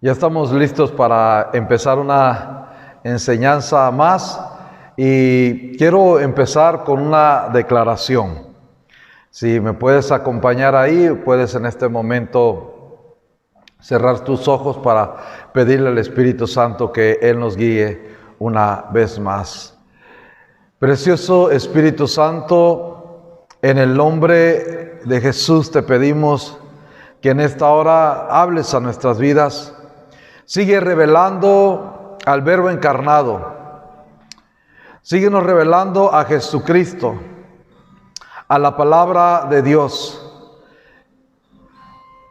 Ya estamos listos para empezar una enseñanza más y quiero empezar con una declaración. Si me puedes acompañar ahí, puedes en este momento cerrar tus ojos para pedirle al Espíritu Santo que Él nos guíe una vez más. Precioso Espíritu Santo, en el nombre de Jesús te pedimos que en esta hora hables a nuestras vidas. Sigue revelando al Verbo encarnado. Síguenos revelando a Jesucristo, a la palabra de Dios.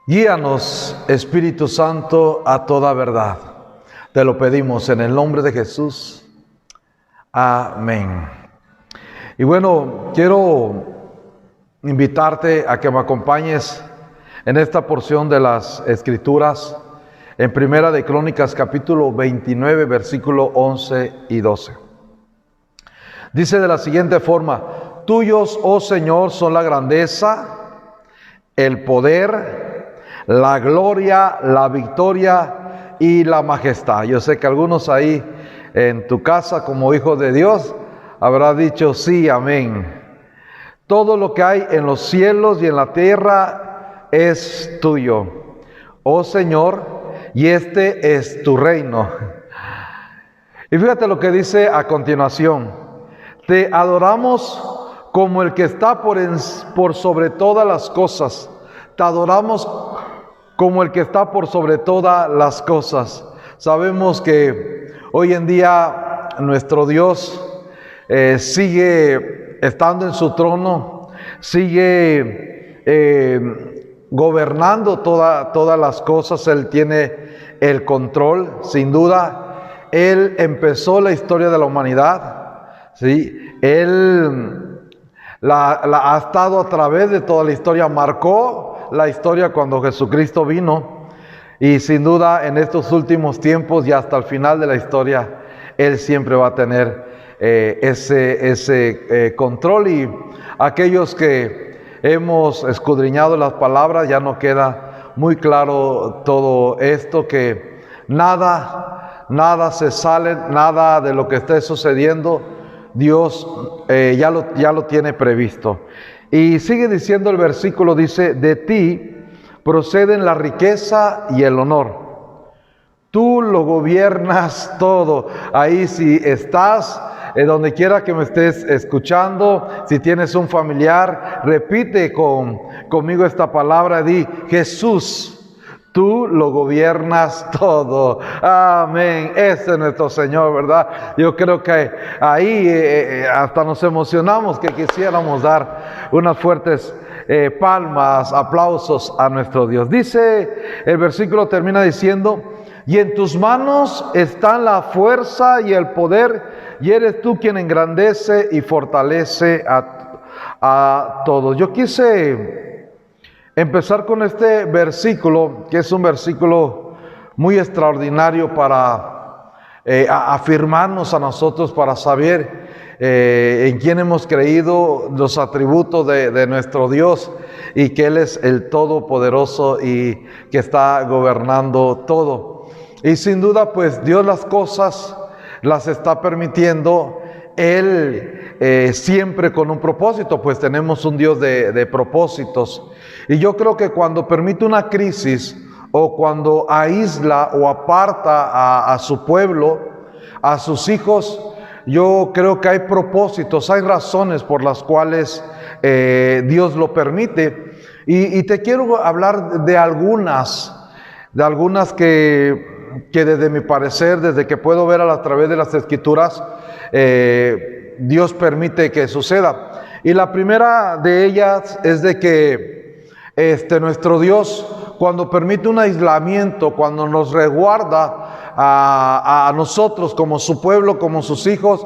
Guíanos, Espíritu Santo, a toda verdad. Te lo pedimos en el nombre de Jesús. Amén. Y bueno, quiero invitarte a que me acompañes en esta porción de las Escrituras, en Primera de Crónicas, capítulo 29, versículo 11 y 12. Dice de la siguiente forma: tuyos, oh Señor, son la grandeza, el poder, la gloria, la victoria y la majestad. Yo sé que algunos ahí en tu casa, como hijos de Dios, habrá dicho sí, amén. Todo lo que hay en los cielos y en la tierra es tuyo, oh Señor, y este es tu reino. Y fíjate lo que dice a continuación: te adoramos como el que está por sobre todas las cosas. Te adoramos como el que está por sobre todas las cosas. Sabemos que hoy en día nuestro Dios sigue estando en su trono, sigue gobernando todas las cosas. Él tiene el control, sin duda. Él empezó la historia de la humanidad, ¿sí? Él ha estado a través de toda la historia, marcó la historia cuando Jesucristo vino, y sin duda en estos últimos tiempos y hasta el final de la historia, Él siempre va a tener ese control. Y aquellos que hemos escudriñado las palabras, ya nos queda muy claro todo esto, que nada se sale, nada de lo que esté sucediendo, Dios ya lo tiene previsto. Y sigue diciendo el versículo, dice: de ti proceden la riqueza y el honor. Tú lo gobiernas todo. Ahí, si estás, donde quiera que me estés escuchando, si tienes un familiar, repite conmigo esta palabra. Di: Jesús, tú lo gobiernas todo. Amén. Ese es nuestro Señor, ¿verdad? Yo creo que ahí hasta nos emocionamos, que quisiéramos dar unas fuertes palmas, aplausos a nuestro Dios. Dice, el versículo termina diciendo: y en tus manos están la fuerza y el poder, y eres tú quien engrandece y fortalece a todos. Yo quise empezar con este versículo, que es un versículo muy extraordinario para afirmarnos a nosotros, para saber en quién hemos creído, los atributos de nuestro Dios, y que Él es el Todopoderoso y que está gobernando todo. Y sin duda, pues Dios las cosas las está permitiendo, Él siempre con un propósito, pues tenemos un Dios de propósitos. Y yo creo que cuando permite una crisis, o cuando aísla o aparta a su pueblo, a sus hijos, yo creo que hay propósitos, hay razones por las cuales Dios lo permite. Y te quiero hablar de algunas que desde mi parecer, desde que puedo ver a través de las Escrituras, Dios permite que suceda. Y la primera de ellas es de que nuestro Dios, cuando permite un aislamiento, cuando nos resguarda a nosotros como su pueblo, como sus hijos,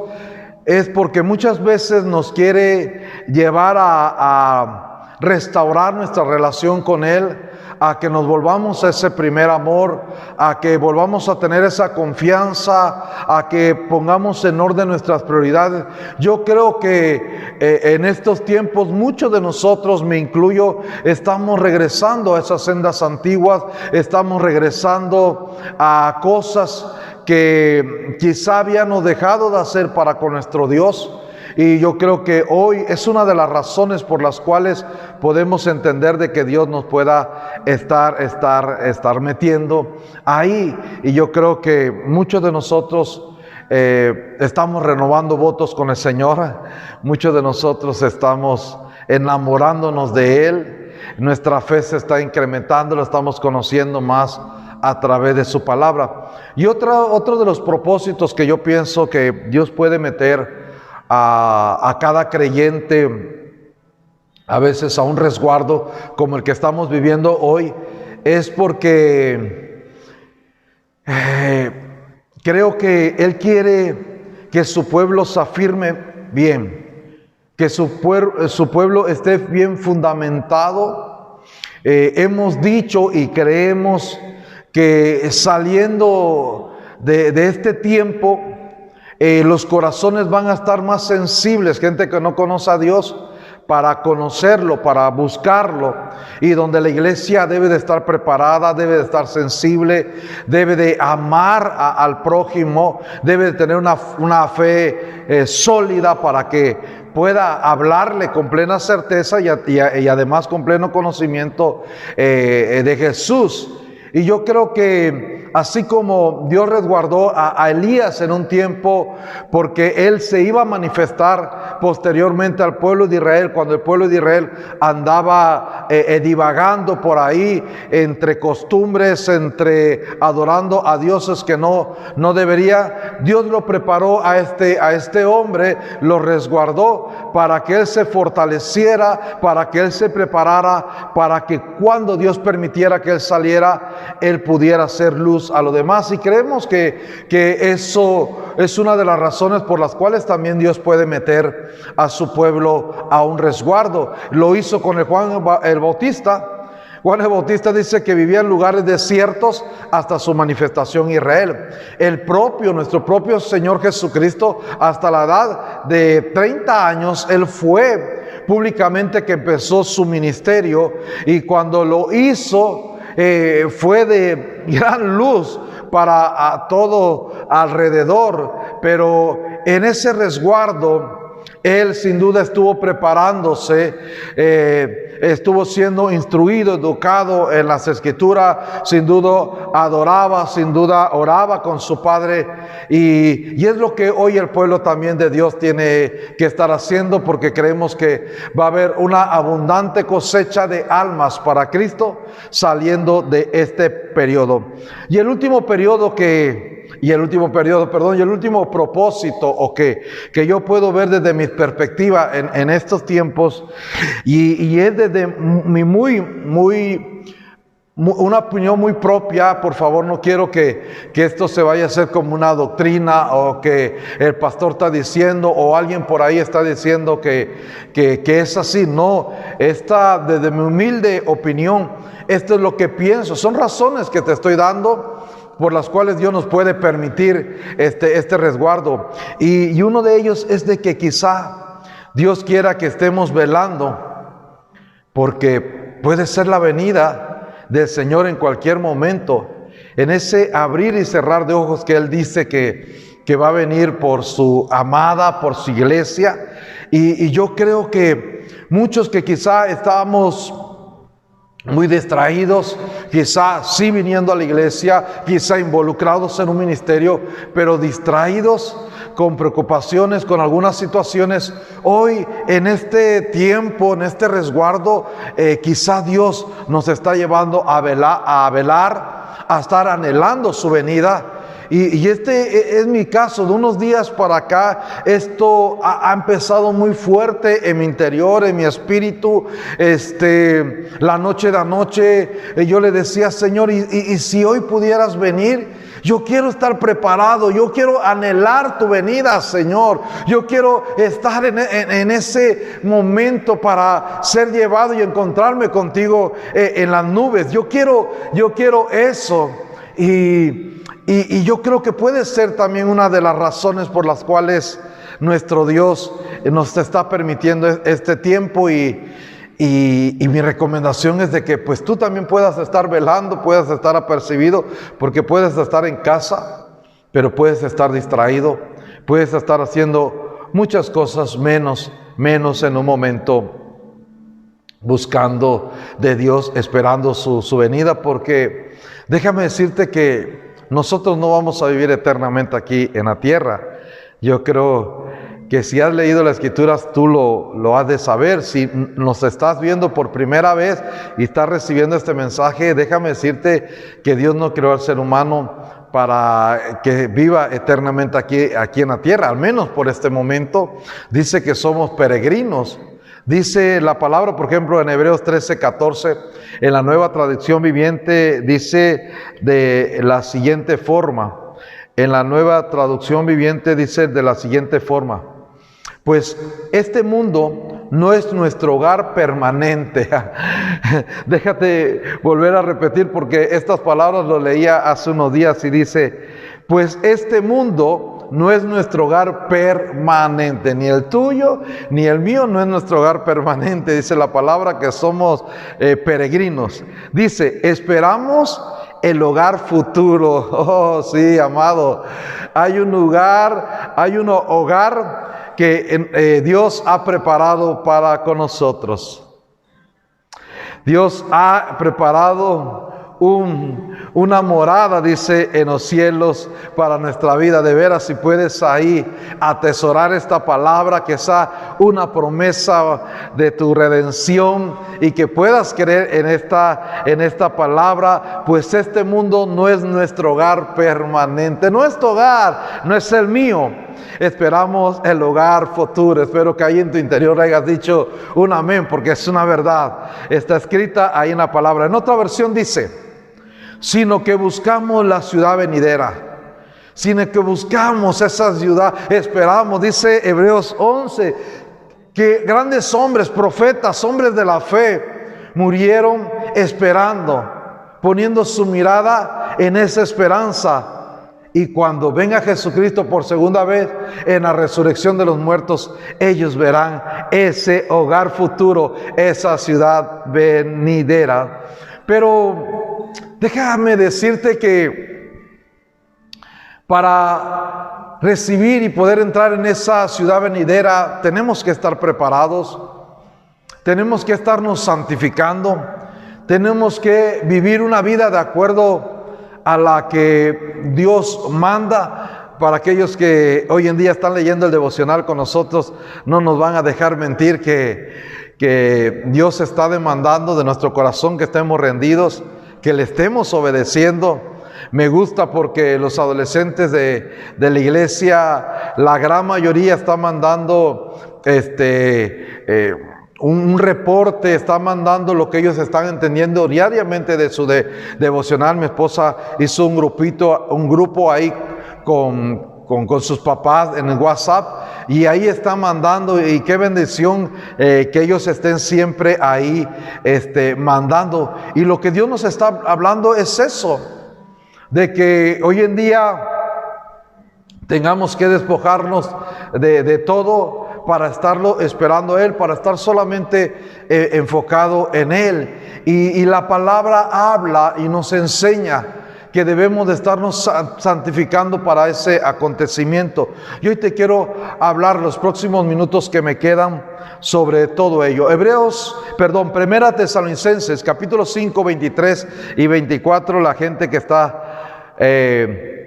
es porque muchas veces nos quiere llevar a restaurar nuestra relación con Él, a que nos volvamos a ese primer amor, a que volvamos a tener esa confianza, a que pongamos en orden nuestras prioridades. Yo creo que en estos tiempos muchos de nosotros, me incluyo, estamos regresando a esas sendas antiguas, estamos regresando a cosas que quizá habíamos dejado de hacer para con nuestro Dios. Y yo creo que hoy es una de las razones por las cuales podemos entender de que Dios nos pueda estar metiendo ahí. Y yo creo que muchos de nosotros estamos renovando votos con el Señor. Muchos de nosotros estamos enamorándonos de Él. Nuestra fe se está incrementando, lo estamos conociendo más a través de su palabra. Y otro de los propósitos que yo pienso que Dios puede meter a cada creyente, a veces a un resguardo como el que estamos viviendo hoy, es porque creo que Él quiere que su pueblo se afirme bien, que su pueblo esté bien fundamentado. Hemos dicho y creemos que saliendo de este tiempo, los corazones van a estar más sensibles, gente que no conoce a Dios, para conocerlo, para buscarlo, y donde la iglesia debe de estar preparada, debe de estar sensible, debe de amar al prójimo, debe de tener una fe sólida para que pueda hablarle con plena certeza y además con pleno conocimiento de Jesús. Y yo creo que así como Dios resguardó a Elías en un tiempo, porque él se iba a manifestar posteriormente al pueblo de Israel, cuando el pueblo de Israel andaba divagando por ahí entre costumbres, entre adorando a dioses que no debería, Dios lo preparó a este hombre, lo resguardó para que él se fortaleciera, para que él se preparara, para que cuando Dios permitiera que él saliera, él pudiera hacer luz a lo demás. Y creemos que eso es una de las razones por las cuales también Dios puede meter a su pueblo a un resguardo. Lo hizo con Juan el Bautista. Juan el Bautista dice que vivía en lugares desiertos hasta su manifestación en Israel. Nuestro propio Señor Jesucristo, hasta la edad de 30 años, Él fue públicamente que empezó su ministerio, y cuando lo hizo, fue de gran luz para todo alrededor, pero en ese resguardo él sin duda estuvo preparándose, estuvo siendo instruido, educado en las Escrituras, sin duda adoraba, sin duda oraba con su Padre, y es lo que hoy el pueblo también de Dios tiene que estar haciendo, porque creemos que va a haber una abundante cosecha de almas para Cristo saliendo de este periodo. Y el último propósito que yo puedo ver desde mi perspectiva en estos tiempos, y es desde una opinión muy propia. Por favor, no quiero que esto se vaya a hacer como una doctrina, o que el pastor está diciendo, o alguien por ahí está diciendo que es así. No, desde mi humilde opinión, esto es lo que pienso. Son razones que te estoy dando por las cuales Dios nos puede permitir este resguardo. Y uno de ellos es de que quizá Dios quiera que estemos velando, porque puede ser la venida del Señor en cualquier momento, en ese abrir y cerrar de ojos que Él dice que va a venir por su amada, por su iglesia. Y yo creo que muchos que quizá estábamos muy distraídos, quizá sí viniendo a la iglesia, quizá involucrados en un ministerio, pero distraídos con preocupaciones, con algunas situaciones, hoy en este tiempo, en este resguardo, quizá Dios nos está llevando a velar, a estar anhelando su venida. Y este es mi caso. De unos días para acá, esto ha empezado muy fuerte en mi interior, en mi espíritu. La noche de anoche, yo le decía: Señor, y si hoy pudieras venir, Yo quiero estar preparado, yo quiero anhelar tu venida, Señor. Yo quiero estar en ese momento para ser llevado y encontrarme contigo en las nubes. Yo quiero eso. Y yo creo que puede ser también una de las razones por las cuales nuestro Dios nos está permitiendo este tiempo, y mi recomendación es de que pues tú también puedas estar velando, puedas estar apercibido, porque puedes estar en casa, pero puedes estar distraído, puedes estar haciendo muchas cosas menos en un momento buscando de Dios, esperando su venida, porque déjame decirte que nosotros no vamos a vivir eternamente aquí en la tierra. Yo creo que si has leído las Escrituras, tú lo has de saber. Si nos estás viendo por primera vez y estás recibiendo este mensaje, déjame decirte que Dios no creó al ser humano para que viva eternamente aquí en la tierra, al menos por este momento. Dice que somos peregrinos. Dice la palabra, por ejemplo, en Hebreos 13:14, en la Nueva Traducción Viviente, dice de la siguiente forma. En la Nueva Traducción Viviente dice de la siguiente forma: pues este mundo no es nuestro hogar permanente. Déjate volver a repetir, porque estas palabras lo leía hace unos días y dice: pues este mundo no es nuestro hogar permanente, ni el tuyo ni el mío no es nuestro hogar permanente. Dice la palabra que somos peregrinos. Dice: esperamos el hogar futuro. Oh, sí, amado. Hay un hogar que Dios ha preparado para con nosotros. Dios ha preparado una morada, dice, en los cielos para nuestra vida. De veras, si puedes ahí atesorar esta palabra, que sea una promesa de tu redención, y que puedas creer en esta palabra. Pues este mundo no es nuestro hogar permanente. Nuestro hogar no es el mío. Esperamos el hogar futuro. Espero que ahí en tu interior hayas dicho un amén, porque es una verdad. Está escrita ahí en la palabra. En otra versión dice: sino que buscamos la ciudad venidera. Sino que buscamos esa ciudad, esperamos. Dice Hebreos 11, que grandes hombres, profetas, hombres de la fe, murieron esperando, poniendo su mirada en esa esperanza. Y cuando venga Jesucristo por segunda vez en la resurrección de los muertos, ellos verán ese hogar futuro, esa ciudad venidera. Pero déjame decirte que para recibir y poder entrar en esa ciudad venidera, tenemos que estar preparados, tenemos que estarnos santificando, tenemos que vivir una vida de acuerdo a la que Dios manda. Para aquellos que hoy en día están leyendo el devocional con nosotros, no nos van a dejar mentir que Dios está demandando de nuestro corazón que estemos rendidos, que le estemos obedeciendo. Me gusta porque los adolescentes de la iglesia, la gran mayoría está mandando un reporte, está mandando lo que ellos están entendiendo diariamente de su devocional. Mi esposa hizo un grupo ahí con sus papás en el WhatsApp, y ahí están mandando. Y qué bendición que ellos estén siempre ahí mandando. Y lo que Dios nos está hablando es eso, de que hoy en día tengamos que despojarnos de todo para estarlo esperando a Él, para estar solamente enfocado en Él. Y la palabra habla y nos enseña que debemos de estarnos santificando para ese acontecimiento. Y hoy te quiero hablar los próximos minutos que me quedan sobre todo ello. Primera Tesalonicenses, capítulo 5, 23 y 24. La gente que está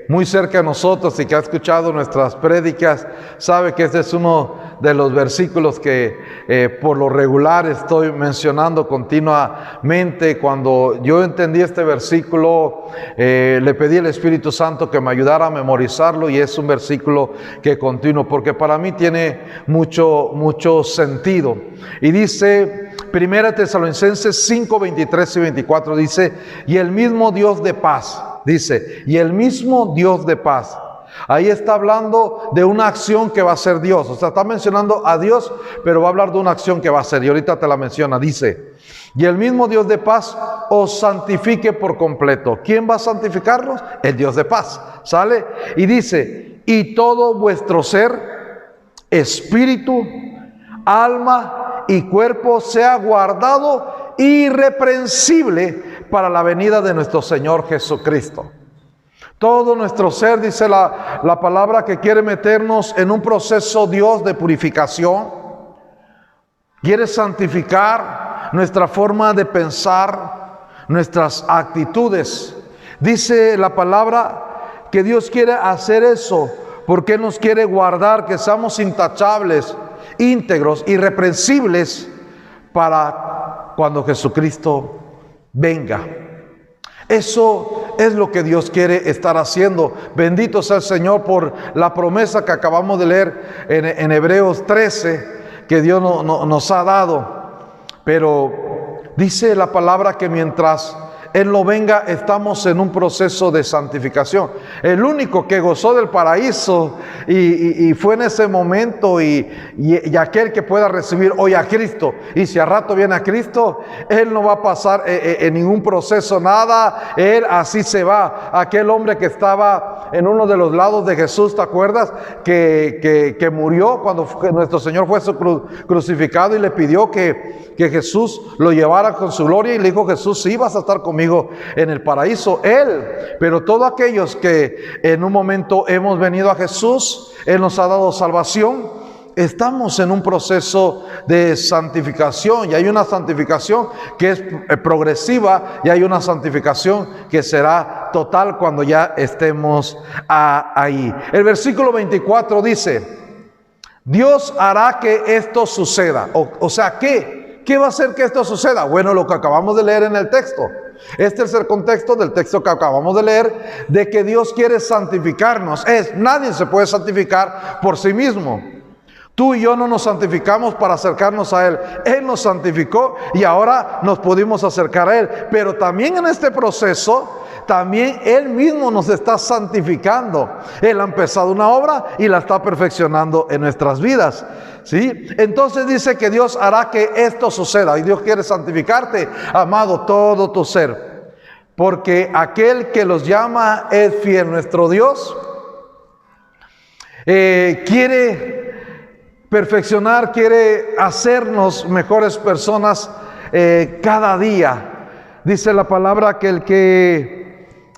muy cerca de nosotros y que ha escuchado nuestras prédicas sabe que este es uno de los versículos que por lo regular estoy mencionando continuamente. Cuando yo entendí este versículo, le pedí al Espíritu Santo que me ayudara a memorizarlo, y es un versículo que continuo porque para mí tiene mucho sentido. Y dice Primera Tesalonicenses 5, 23 y 24, dice: y el mismo Dios de paz, dice, y el mismo Dios de paz. Ahí está hablando de una acción que va a hacer Dios. O sea, está mencionando a Dios, pero va a hablar de una acción que va a hacer. Y ahorita te la menciona. Dice, y el mismo Dios de paz os santifique por completo. ¿Quién va a santificarnos? El Dios de paz. ¿Sale? Y dice, y todo vuestro ser, espíritu, alma y cuerpo sea guardado irreprensible para la venida de nuestro Señor Jesucristo. Todo nuestro ser, dice la palabra, que quiere meternos en un proceso, Dios, de purificación. Quiere santificar nuestra forma de pensar, nuestras actitudes. Dice la palabra que Dios quiere hacer eso porque Él nos quiere guardar, que seamos intachables, íntegros, irreprensibles para cuando Jesucristo venga. Eso es lo que Dios quiere estar haciendo. Bendito sea el Señor por la promesa que acabamos de leer en Hebreos 13, que Dios nos ha dado. Pero dice la palabra que mientras Él no venga, estamos en un proceso de santificación. El único que gozó del paraíso y fue en ese momento y aquel que pueda recibir hoy a Cristo, y si a rato viene a Cristo, Él no va a pasar en ningún proceso, nada. Él así se va. Aquel hombre que estaba en uno de los lados de Jesús, ¿te acuerdas? Que murió cuando nuestro Señor fue crucificado, y le pidió que Jesús lo llevara con su gloria, y le dijo Jesús, sí, vas a estar conmigo en el paraíso. Él, pero todos aquellos que en un momento hemos venido a Jesús, Él nos ha dado salvación, estamos en un proceso de santificación, y hay una santificación que es progresiva, y hay una santificación que será total cuando ya estemos ahí. El versículo 24 dice, Dios hará que esto suceda. O sea, ¿qué va a hacer que esto suceda? Bueno, lo que acabamos de leer en el texto. Este es el contexto del texto que acabamos de leer, de que Dios quiere santificarnos. Nadie se puede santificar por sí mismo. Tú y yo no nos santificamos para acercarnos a Él. Él nos santificó y ahora nos pudimos acercar a Él. Pero también en este proceso, también Él mismo nos está santificando. Él ha empezado una obra y la está perfeccionando en nuestras vidas. ¿Sí? Entonces dice que Dios hará que esto suceda. Y Dios quiere santificarte, amado, todo tu ser. Porque aquel que los llama es fiel. Nuestro Dios quiere perfeccionar, quiere hacernos mejores personas cada día. Dice la palabra que el que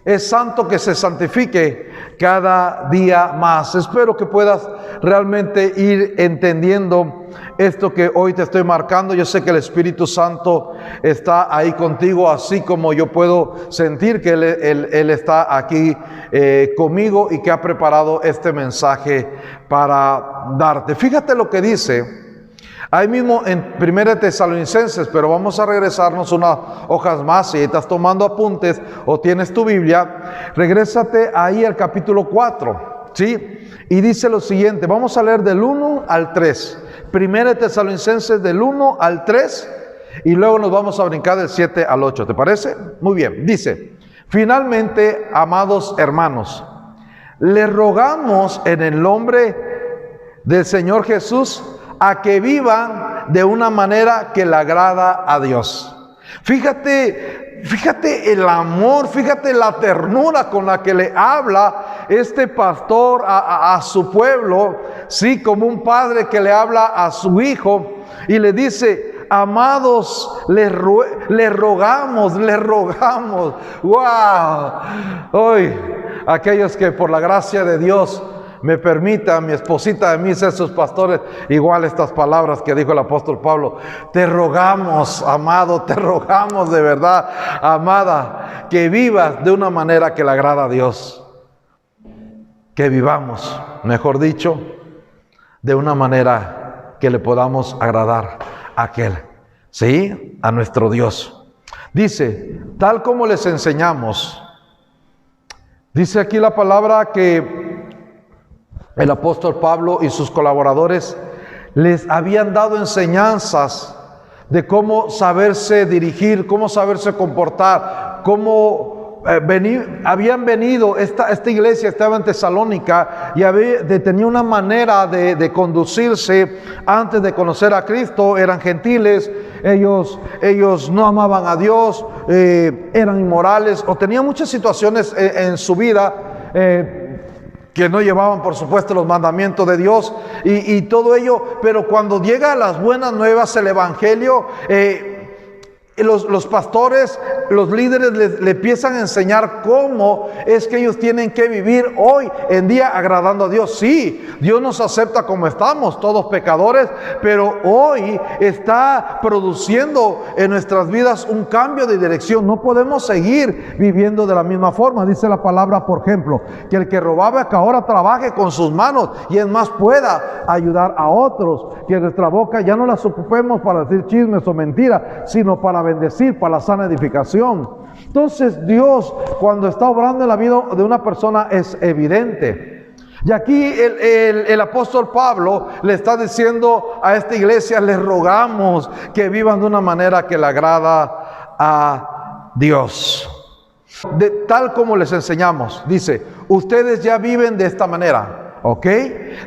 es santo, que se santifique cada día más. Espero que puedas realmente ir entendiendo esto que hoy te estoy marcando. Yo sé que el Espíritu Santo está ahí contigo, así como yo puedo sentir que Él está aquí conmigo, y que ha preparado este mensaje para darte. Fíjate lo que dice ahí mismo en 1 Tesalonicenses, pero vamos a regresarnos unas hojas más. Si estás tomando apuntes o tienes tu Biblia, regrésate ahí al capítulo 4, ¿sí? Y dice lo siguiente, vamos a leer del 1 al 3. 1 Tesalonicenses del 1 al 3, y luego nos vamos a brincar del 7 al 8, ¿te parece? Muy bien, dice, finalmente, amados hermanos, les rogamos en el nombre del Señor Jesús, a que vivan de una manera que le agrada a Dios. Fíjate el amor, fíjate la ternura con la que le habla este pastor a su pueblo, sí, como un padre que le habla a su hijo y le dice, amados, le rogamos. ¡Wow! Hoy, aquellos que por la gracia de Dios me permita, mi esposita de mí, ser sus pastores, igual estas palabras que dijo el apóstol Pablo, te rogamos, amado, te rogamos de verdad, amada, que vivas de una manera que le agrada a Dios, que vivamos, mejor dicho, de una manera que le podamos agradar a aquel, ¿sí? A nuestro Dios. Dice, tal como les enseñamos, dice aquí la palabra que el apóstol Pablo y sus colaboradores les habían dado enseñanzas de cómo saberse dirigir, cómo saberse comportar, cómo habían venido, esta iglesia estaba en Tesalónica y tenía una manera de conducirse antes de conocer a Cristo. Eran gentiles, ellos no amaban a Dios, eran inmorales o tenían muchas situaciones en su vida que no llevaban, por supuesto, los mandamientos de Dios y todo ello. Pero cuando llega las buenas nuevas, el evangelio, los pastores, los líderes le empiezan a enseñar cómo es que ellos tienen que vivir hoy en día agradando a Dios. Sí, Dios nos acepta como estamos, todos pecadores, pero hoy está produciendo en nuestras vidas un cambio de dirección. No podemos seguir viviendo de la misma forma. Dice la palabra, por ejemplo, que el que robaba, que ahora trabaje con sus manos y es más pueda ayudar a otros, que nuestra boca ya no las ocupemos para decir chismes o mentiras, sino para bendecir, para la sana edificación. Entonces Dios, cuando está obrando en la vida de una persona, es evidente. Y aquí el apóstol Pablo le está diciendo a esta iglesia: les rogamos que vivan de una manera que le agrada a Dios, de tal como les enseñamos. Dice, ustedes ya viven de esta manera, ¿ok?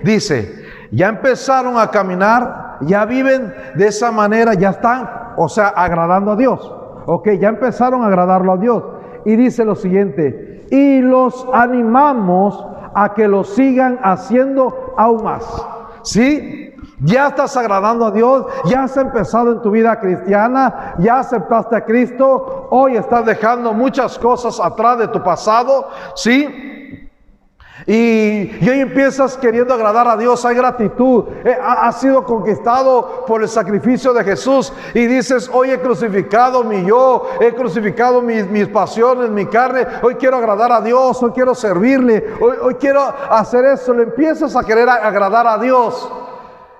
Dice, ya empezaron a caminar, ya viven de esa manera, ya están, o sea, agradando a Dios. Ok, ya empezaron a agradarlo a Dios. Y dice lo siguiente: y los animamos a que lo sigan haciendo aún más. ¿Sí? Ya estás agradando a Dios, ya has empezado en tu vida cristiana, ya aceptaste a Cristo, hoy estás dejando muchas cosas atrás de tu pasado, ¿sí? Y hoy empiezas queriendo agradar a Dios. Hay gratitud, has sido conquistado por el sacrificio de Jesús y dices: hoy he crucificado mi yo, he crucificado mis pasiones, mi carne, hoy quiero agradar a Dios, hoy quiero servirle, hoy quiero hacer eso. Le empiezas a querer agradar a Dios.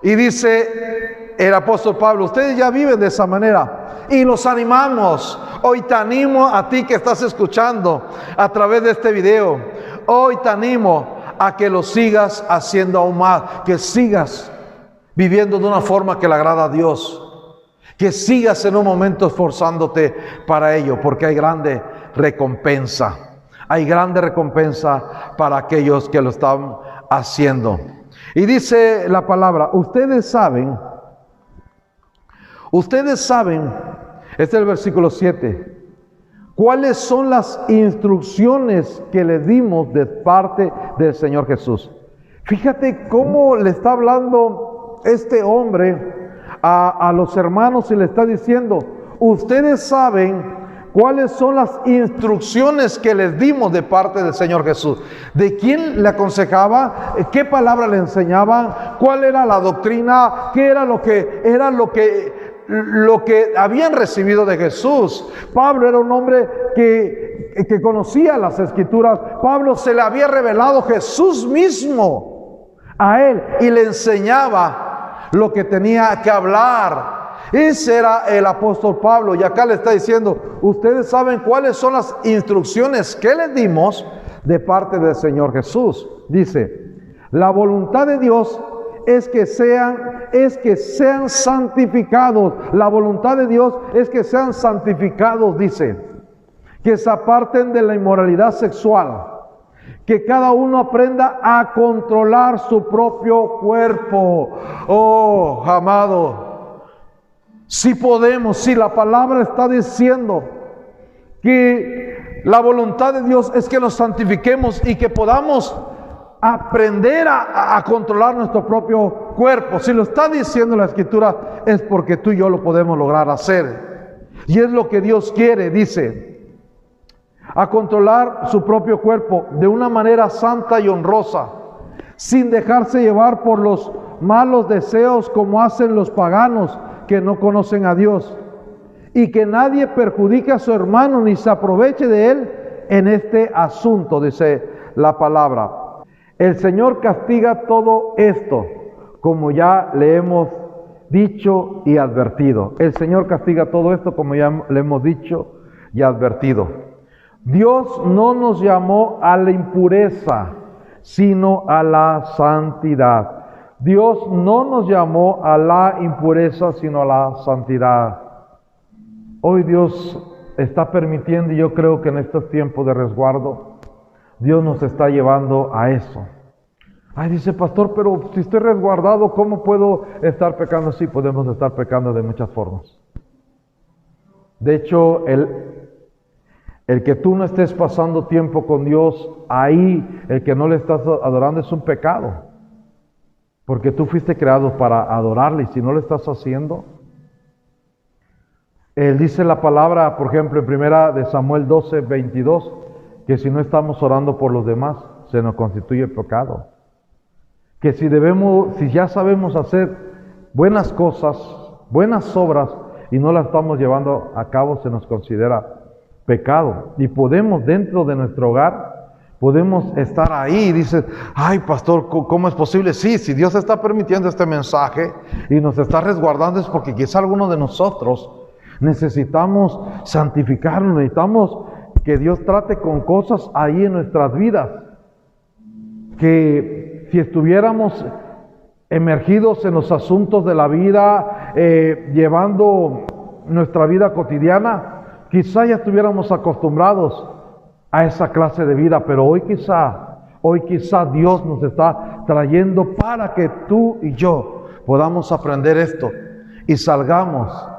Y dice el apóstol Pablo: ustedes ya viven de esa manera y los animamos. Hoy te animo a ti que estás escuchando a través de este video. Hoy te animo a que lo sigas haciendo aún más, que sigas viviendo de una forma que le agrada a Dios, que sigas en un momento esforzándote para ello, porque hay grande recompensa. Hay grande recompensa para aquellos que lo están haciendo. Y dice la palabra, ustedes saben, este es el versículo 7, ¿cuáles son las instrucciones que le dimos de parte del Señor Jesús? Fíjate cómo le está hablando este hombre a los hermanos y le está diciendo: ustedes saben cuáles son las instrucciones que les dimos de parte del Señor Jesús. ¿De quién le aconsejaba? ¿Qué palabra le enseñaban? ¿Cuál era la doctrina? ¿Qué era lo que habían recibido de Jesús? Pablo era un hombre que conocía las Escrituras. Pablo se le había revelado Jesús mismo a él y le enseñaba lo que tenía que hablar. Ese era el apóstol Pablo, y acá le está diciendo: ustedes saben cuáles son las instrucciones que les dimos de parte del Señor Jesús. Dice, la voluntad de Dios es que sean santificados. La voluntad de Dios es que sean santificados, dice, que se aparten de la inmoralidad sexual, que cada uno aprenda a controlar su propio cuerpo. Oh, amado, si podemos, si la palabra está diciendo que la voluntad de Dios es que nos santifiquemos y que podamos aprender a controlar nuestro propio cuerpo. Si lo está diciendo la Escritura, es porque tú y yo lo podemos lograr hacer. Y es lo que Dios quiere, dice, a controlar su propio cuerpo de una manera santa y honrosa, sin dejarse llevar por los malos deseos como hacen los paganos que no conocen a Dios, y que nadie perjudique a su hermano ni se aproveche de él en este asunto, dice la palabra. El Señor castiga todo esto, como ya le hemos dicho y advertido. El Señor castiga todo esto, como ya le hemos dicho y advertido. Dios no nos llamó a la impureza, sino a la santidad. Dios no nos llamó a la impureza, sino a la santidad. Hoy Dios está permitiendo, y yo creo que en estos tiempos de resguardo, Dios nos está llevando a eso. Ay, dice pastor, pero si estoy resguardado, ¿cómo puedo estar pecando? Sí, podemos estar pecando de muchas formas. De hecho, el que tú no estés pasando tiempo con Dios, ahí el que no le estás adorando es un pecado. Porque tú fuiste creado para adorarle, y si no lo estás haciendo, Él dice la palabra, por ejemplo, en 1 Samuel 12:22, que si no estamos orando por los demás, se nos constituye pecado. Que si ya sabemos hacer buenas cosas, buenas obras, y no las estamos llevando a cabo, se nos considera pecado. Y podemos, dentro de nuestro hogar, podemos estar ahí y dices, ay pastor, ¿cómo es posible? Sí, si Dios está permitiendo este mensaje y nos está resguardando, es porque quizá alguno de nosotros necesitamos santificarnos, necesitamos que Dios trate con cosas ahí en nuestras vidas, que si estuviéramos emergidos en los asuntos de la vida, llevando nuestra vida cotidiana, quizá ya estuviéramos acostumbrados a esa clase de vida, pero hoy quizá Dios nos está trayendo para que tú y yo podamos aprender esto y salgamos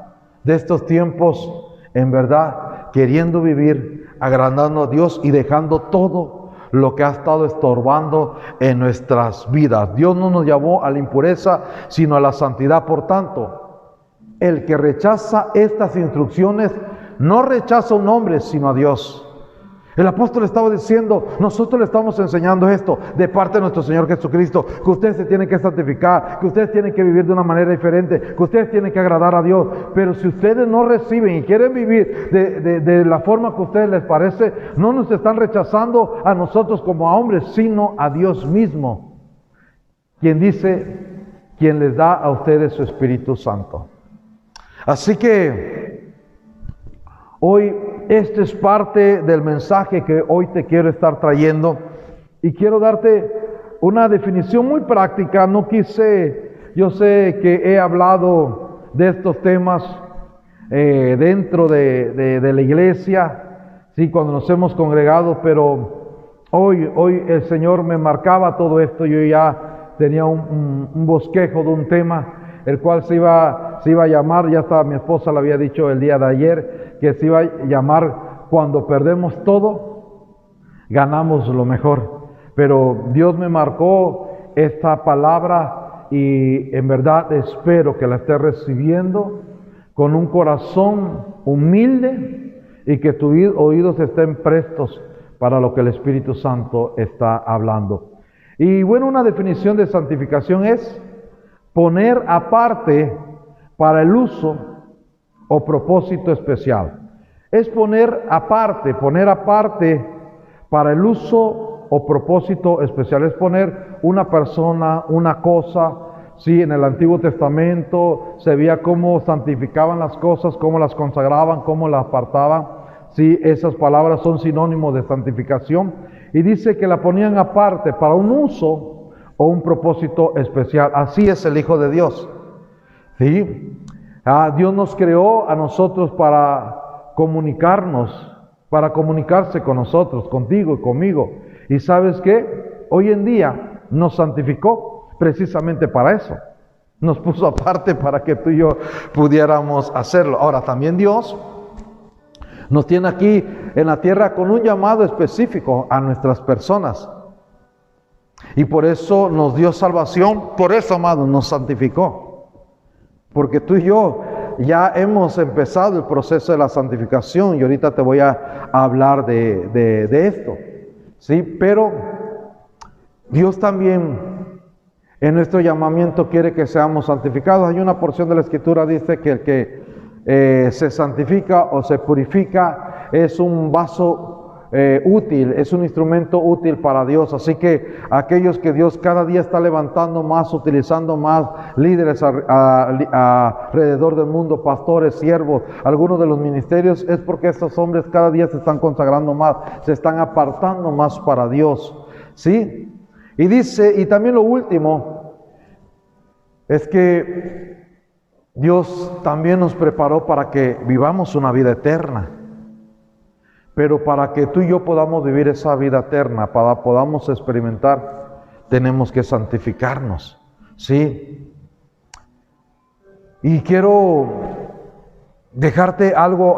de estos tiempos en verdad queriendo vivir, agradando a Dios y dejando todo lo que ha estado estorbando en nuestras vidas. Dios no nos llamó a la impureza, sino a la santidad. Por tanto, el que rechaza estas instrucciones no rechaza a un hombre, sino a Dios. El apóstol estaba diciendo, nosotros le estamos enseñando esto de parte de nuestro Señor Jesucristo, que ustedes se tienen que santificar, que ustedes tienen que vivir de una manera diferente, que ustedes tienen que agradar a Dios. Pero si ustedes no reciben y quieren vivir de la forma que a ustedes les parece, no nos están rechazando a nosotros como a hombres, sino a Dios mismo, quien les da a ustedes su Espíritu Santo. Así que hoy este es parte del mensaje que hoy te quiero estar trayendo, y quiero darte una definición muy práctica. Yo sé que he hablado de estos temas dentro de la iglesia, sí, cuando nos hemos congregado, pero hoy el Señor me marcaba todo esto. Yo ya tenía un bosquejo de un tema, el cual se iba a llamar, ya estaba, mi esposa lo había dicho el día de ayer, que se iba a llamar cuando perdemos todo, ganamos lo mejor. Pero Dios me marcó esta palabra y en verdad espero que la estés recibiendo con un corazón humilde y que tus oídos estén prestos para lo que el Espíritu Santo está hablando. Y bueno, una definición de santificación es poner aparte para el uso o propósito especial. Es poner aparte para el uso o propósito especial. Es poner una persona, una cosa. Sí, en el Antiguo Testamento se veía cómo santificaban las cosas, cómo las consagraban, cómo las apartaban. Sí, esas palabras son sinónimos de santificación. Y dice que la ponían aparte para un uso o un propósito especial. Así es el Hijo de Dios. ¿Sí? Dios nos creó a nosotros para comunicarnos, para comunicarse con nosotros, contigo y conmigo. ¿Y sabes qué? Hoy en día nos santificó precisamente para eso. Nos puso aparte para que tú y yo pudiéramos hacerlo. Ahora, también Dios nos tiene aquí en la tierra con un llamado específico a nuestras personas. Y por eso nos dio salvación, por eso, amado, nos santificó. Porque tú y yo ya hemos empezado el proceso de la santificación y ahorita te voy a hablar de esto. ¿Sí? Pero Dios también en nuestro llamamiento quiere que seamos santificados. Hay una porción de la Escritura que dice que el que se santifica o se purifica es un vaso útil, es un instrumento útil para Dios. Así que aquellos que Dios cada día está levantando más, utilizando más líderes alrededor del mundo, pastores, siervos, algunos de los ministerios, es porque estos hombres cada día se están consagrando más, se están apartando más para Dios. ¿Sí? Y dice, y también lo último, es que Dios también nos preparó para que vivamos una vida eterna. Pero para que tú y yo podamos vivir esa vida eterna, para podamos experimentar, tenemos que santificarnos, ¿sí? Y quiero dejarte algo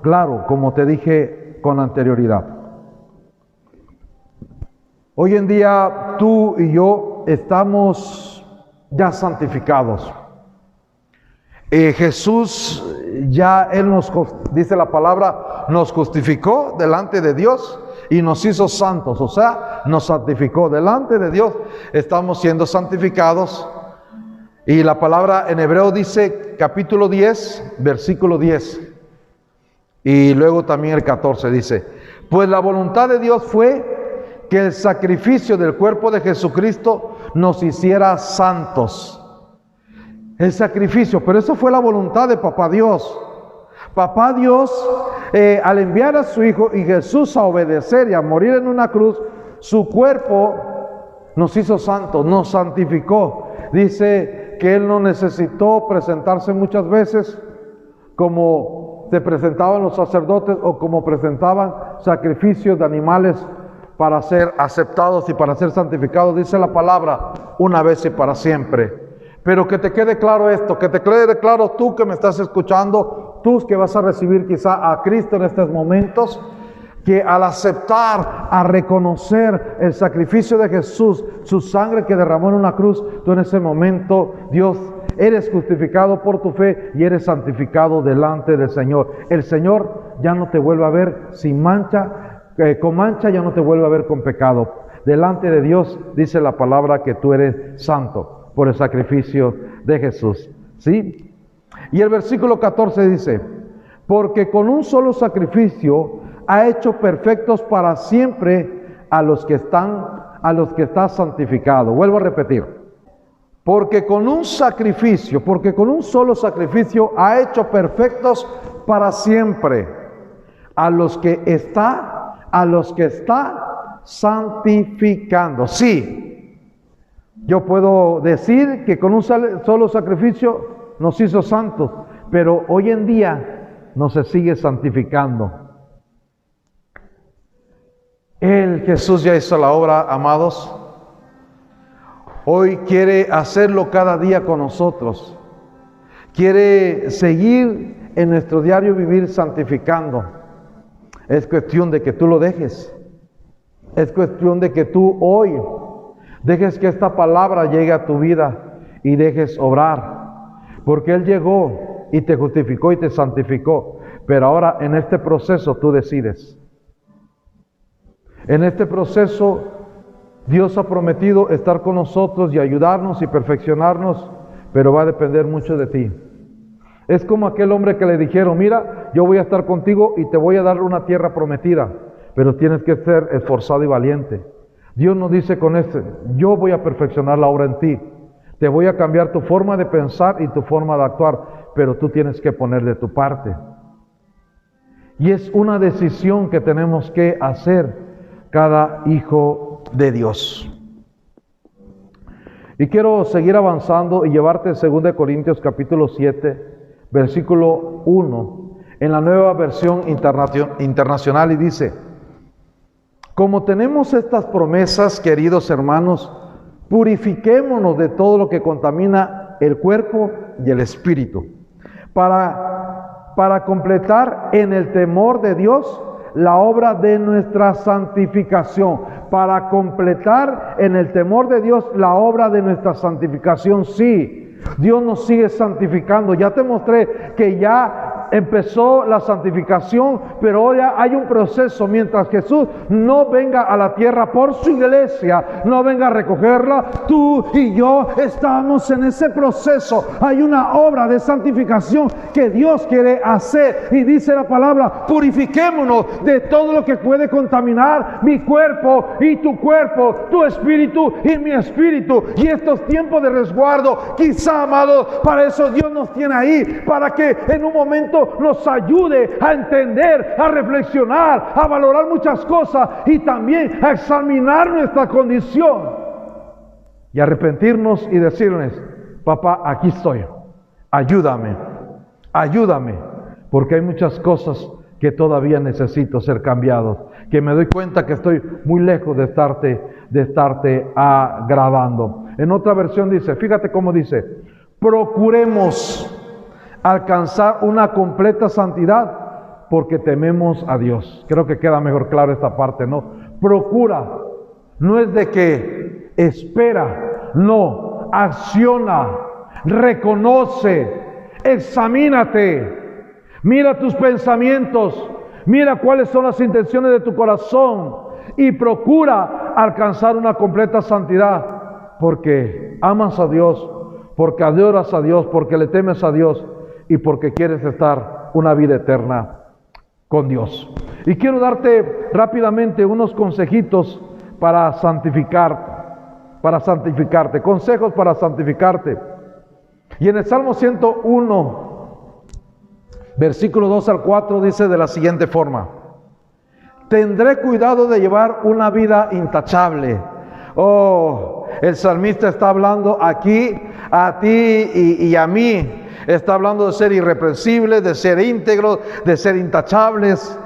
claro, como te dije con anterioridad. Hoy en día tú y yo estamos ya santificados. Jesús ya, Él dice la palabra, nos justificó delante de Dios y nos hizo santos, o sea, nos santificó delante de Dios. Estamos siendo santificados. Y la palabra en hebreo dice, capítulo 10, versículo 10. Y luego también el 14 dice, pues la voluntad de Dios fue que el sacrificio del cuerpo de Jesucristo nos hiciera santos. El sacrificio, pero eso fue la voluntad de Papá Dios. Papá Dios, al enviar a su Hijo y Jesús a obedecer y a morir en una cruz, su cuerpo nos hizo santos, nos santificó. Dice que Él no necesitó presentarse muchas veces como se presentaban los sacerdotes o como presentaban sacrificios de animales para ser aceptados y para ser santificados. Dice la palabra, una vez y para siempre. Pero que te quede claro esto, que te quede claro tú que me estás escuchando, tú que vas a recibir quizá a Cristo en estos momentos, que al aceptar, a reconocer el sacrificio de Jesús, su sangre que derramó en una cruz, tú en ese momento, Dios, eres justificado por tu fe y eres santificado delante del Señor. El Señor ya no te vuelve a ver sin mancha, con mancha ya no te vuelve a ver con pecado. Delante de Dios dice la palabra que tú eres santo por el sacrificio de Jesús, ¿sí? Y el versículo 14 dice, porque con un solo sacrificio ha hecho perfectos para siempre a los que está santificado. Vuelvo a repetir, porque con un solo sacrificio ha hecho perfectos para siempre a los que está santificando. Sí. Yo puedo decir que con un solo sacrificio nos hizo santos, pero hoy en día no se sigue santificando. Jesús ya hizo la obra, amados. Hoy quiere hacerlo cada día con nosotros. Quiere seguir en nuestro diario vivir santificando. Es cuestión de que tú lo dejes. Es cuestión de que tú hoy dejes que esta palabra llegue a tu vida y dejes obrar. Porque Él llegó y te justificó y te santificó. Pero ahora en este proceso tú decides. En este proceso Dios ha prometido estar con nosotros y ayudarnos y perfeccionarnos, pero va a depender mucho de ti. Es como aquel hombre que le dijeron, mira, yo voy a estar contigo y te voy a dar una tierra prometida, pero tienes que ser esforzado y valiente. Dios nos dice con yo voy a perfeccionar la obra en ti. Te voy a cambiar tu forma de pensar y tu forma de actuar, pero tú tienes que poner de tu parte. Y es una decisión que tenemos que hacer cada hijo de Dios. Y quiero seguir avanzando y llevarte a 2 Corintios capítulo 7, versículo 1, en la Nueva Versión Internacional, y dice, como tenemos estas promesas, queridos hermanos, purifiquémonos de todo lo que contamina el cuerpo y el espíritu, para completar en el temor de Dios la obra de nuestra santificación. Para completar en el temor de Dios la obra de nuestra santificación. Sí, Dios nos sigue santificando. Ya te mostré que ya empezó la santificación, pero ahora hay un proceso. Mientras Jesús no venga a la tierra por su iglesia, no venga a recogerla, tú y yo estamos en ese proceso. Hay una obra de santificación que Dios quiere hacer, y dice la palabra, purifiquémonos de todo lo que puede contaminar mi cuerpo y tu cuerpo, tu espíritu y mi espíritu. Y estos tiempos de resguardo, quizá, amados, para eso Dios nos tiene ahí, para que en un momento nos ayude a entender, a reflexionar, a valorar muchas cosas y también a examinar nuestra condición y arrepentirnos y decirles, papá, aquí estoy, ayúdame, porque hay muchas cosas que todavía necesito ser cambiado, que me doy cuenta que estoy muy lejos de estarte agradando. En otra versión dice, fíjate cómo dice, procuremos alcanzar una completa santidad porque tememos a Dios. Creo que queda mejor claro esta parte, ¿no? Procura, no es de que espera, no, acciona, reconoce, examínate. Mira tus pensamientos, mira cuáles son las intenciones de tu corazón y procura alcanzar una completa santidad porque amas a Dios, porque adoras a Dios, porque le temes a Dios y porque quieres estar una vida eterna con Dios. Y quiero darte rápidamente unos consejitos para santificarte, consejos para santificarte. Y en el Salmo 101, versículo 2 al 4 dice de la siguiente forma: tendré cuidado de llevar una vida intachable. Oh, el salmista está hablando aquí a ti y a mí. Está hablando de ser irreprensibles, de ser íntegros, de ser intachables.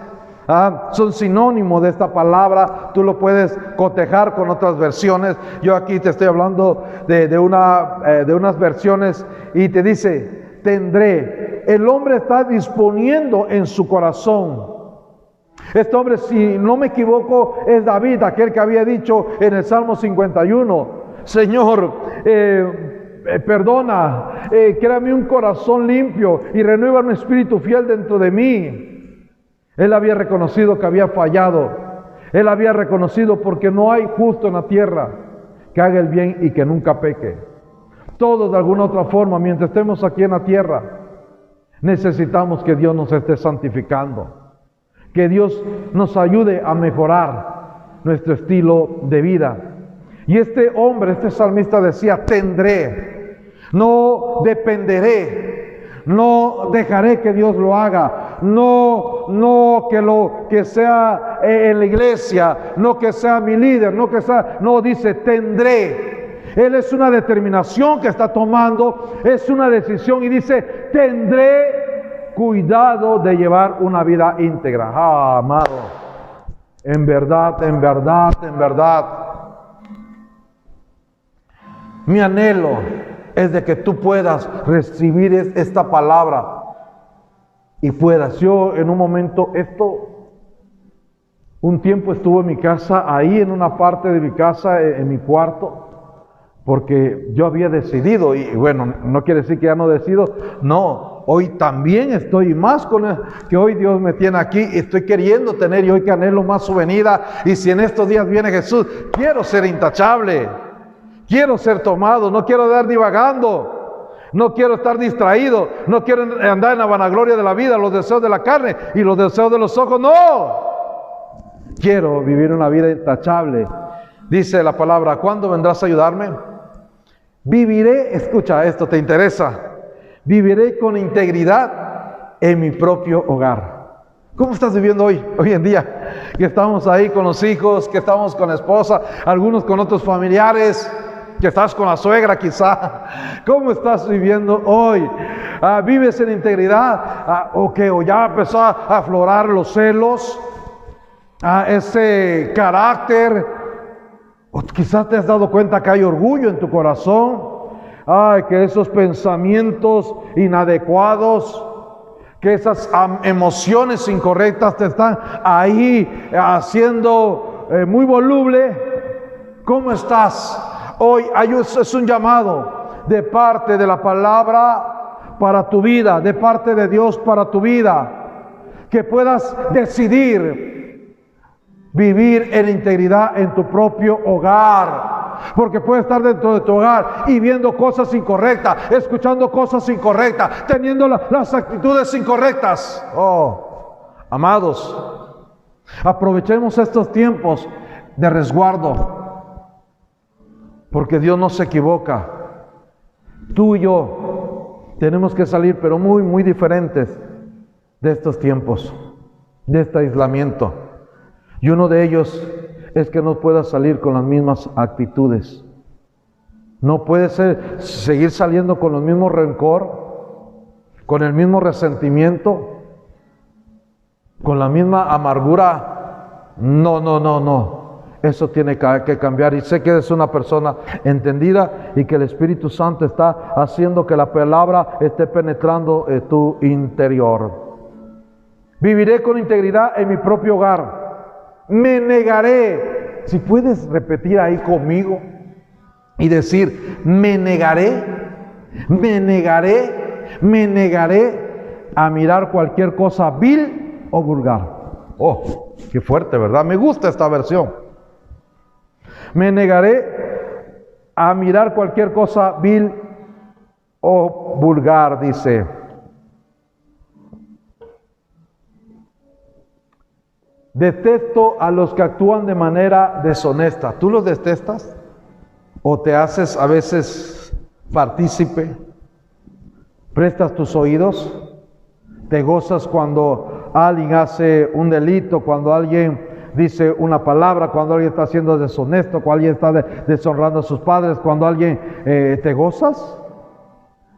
Son sinónimos de esta palabra. Tú lo puedes cotejar con otras versiones. Yo aquí te estoy hablando de unas versiones y te dice, tendré. El hombre está disponiendo en su corazón. Este hombre, si no me equivoco, es David, aquel que había dicho en el Salmo 51, Señor, perdona, créame un corazón limpio y renueva un espíritu fiel dentro de mí. Él había reconocido que había fallado. Él había reconocido porque no hay justo en la tierra que haga el bien y que nunca peque. Todos de alguna otra forma, mientras estemos aquí en la tierra, necesitamos que Dios nos esté santificando. Que Dios nos ayude a mejorar nuestro estilo de vida. Y este hombre, este salmista decía, tendré, no dependeré, no dejaré que Dios lo haga, no que sea en la iglesia, no que sea mi líder, no dice tendré. Él es una determinación que está tomando, es una decisión y dice, tendré cuidado de llevar una vida íntegra. Amado, en verdad, mi anhelo es de que tú puedas recibir esta palabra y puedas. Yo en un momento, un tiempo estuve en mi casa, ahí en una parte de mi casa, en mi cuarto, porque yo había decidido, y bueno, no quiere decir que ya no decido, no, hoy también estoy más que hoy Dios me tiene aquí, estoy queriendo tener y hoy que anhelo más su venida, y si en estos días viene Jesús, quiero ser intachable, quiero ser tomado, no quiero andar divagando, no quiero estar distraído, no quiero andar en la vanagloria de la vida, los deseos de la carne y los deseos de los ojos, no, quiero vivir una vida intachable. Dice la palabra, ¿cuándo vendrás a ayudarme? Viviré, escucha esto, ¿te interesa? Viviré con integridad en mi propio hogar. ¿Cómo estás viviendo hoy en día? Que estamos ahí con los hijos, que estamos con la esposa, algunos con otros familiares, que estás con la suegra quizá. ¿Cómo estás viviendo hoy? ¿Vives en integridad? ¿O ya empezó a aflorar los celos? Ese carácter. O quizás te has dado cuenta que hay orgullo en tu corazón. Que esos pensamientos inadecuados, que esas emociones incorrectas te están ahí haciendo muy voluble. ¿Cómo estás? Hoy es un llamado de parte de la palabra para tu vida, de parte de Dios para tu vida, que puedas decidir vivir en integridad en tu propio hogar. Porque puedes estar dentro de tu hogar y viendo cosas incorrectas, escuchando cosas incorrectas, teniendo las actitudes incorrectas. Amados, aprovechemos estos tiempos de resguardo, porque Dios no se equivoca. Tú y yo tenemos que salir, pero muy, muy diferentes de estos tiempos, de este aislamiento. Y uno de ellos es que no puedas salir con las mismas actitudes. No puedes seguir saliendo con el mismo rencor, con el mismo resentimiento. con la misma amargura. No, no, no, no. Eso tiene que cambiar. Y sé que eres una persona entendida y que el Espíritu Santo está haciendo que la palabra esté penetrando en tu interior. Viviré con integridad en mi propio hogar. Me negaré. Si puedes repetir ahí conmigo y decir, me negaré, me negaré, me negaré a mirar cualquier cosa vil o vulgar. Oh, qué fuerte, ¿verdad? Me gusta esta versión. Me negaré a mirar cualquier cosa vil o vulgar, dice. Detesto a los que actúan de manera deshonesta. ¿Tú los detestas? ¿O te haces a veces partícipe? ¿Prestas tus oídos? ¿Te gozas cuando alguien hace un delito, cuando alguien dice una palabra, cuando alguien está siendo deshonesto, cuando alguien está deshonrando a sus padres, cuando alguien te gozas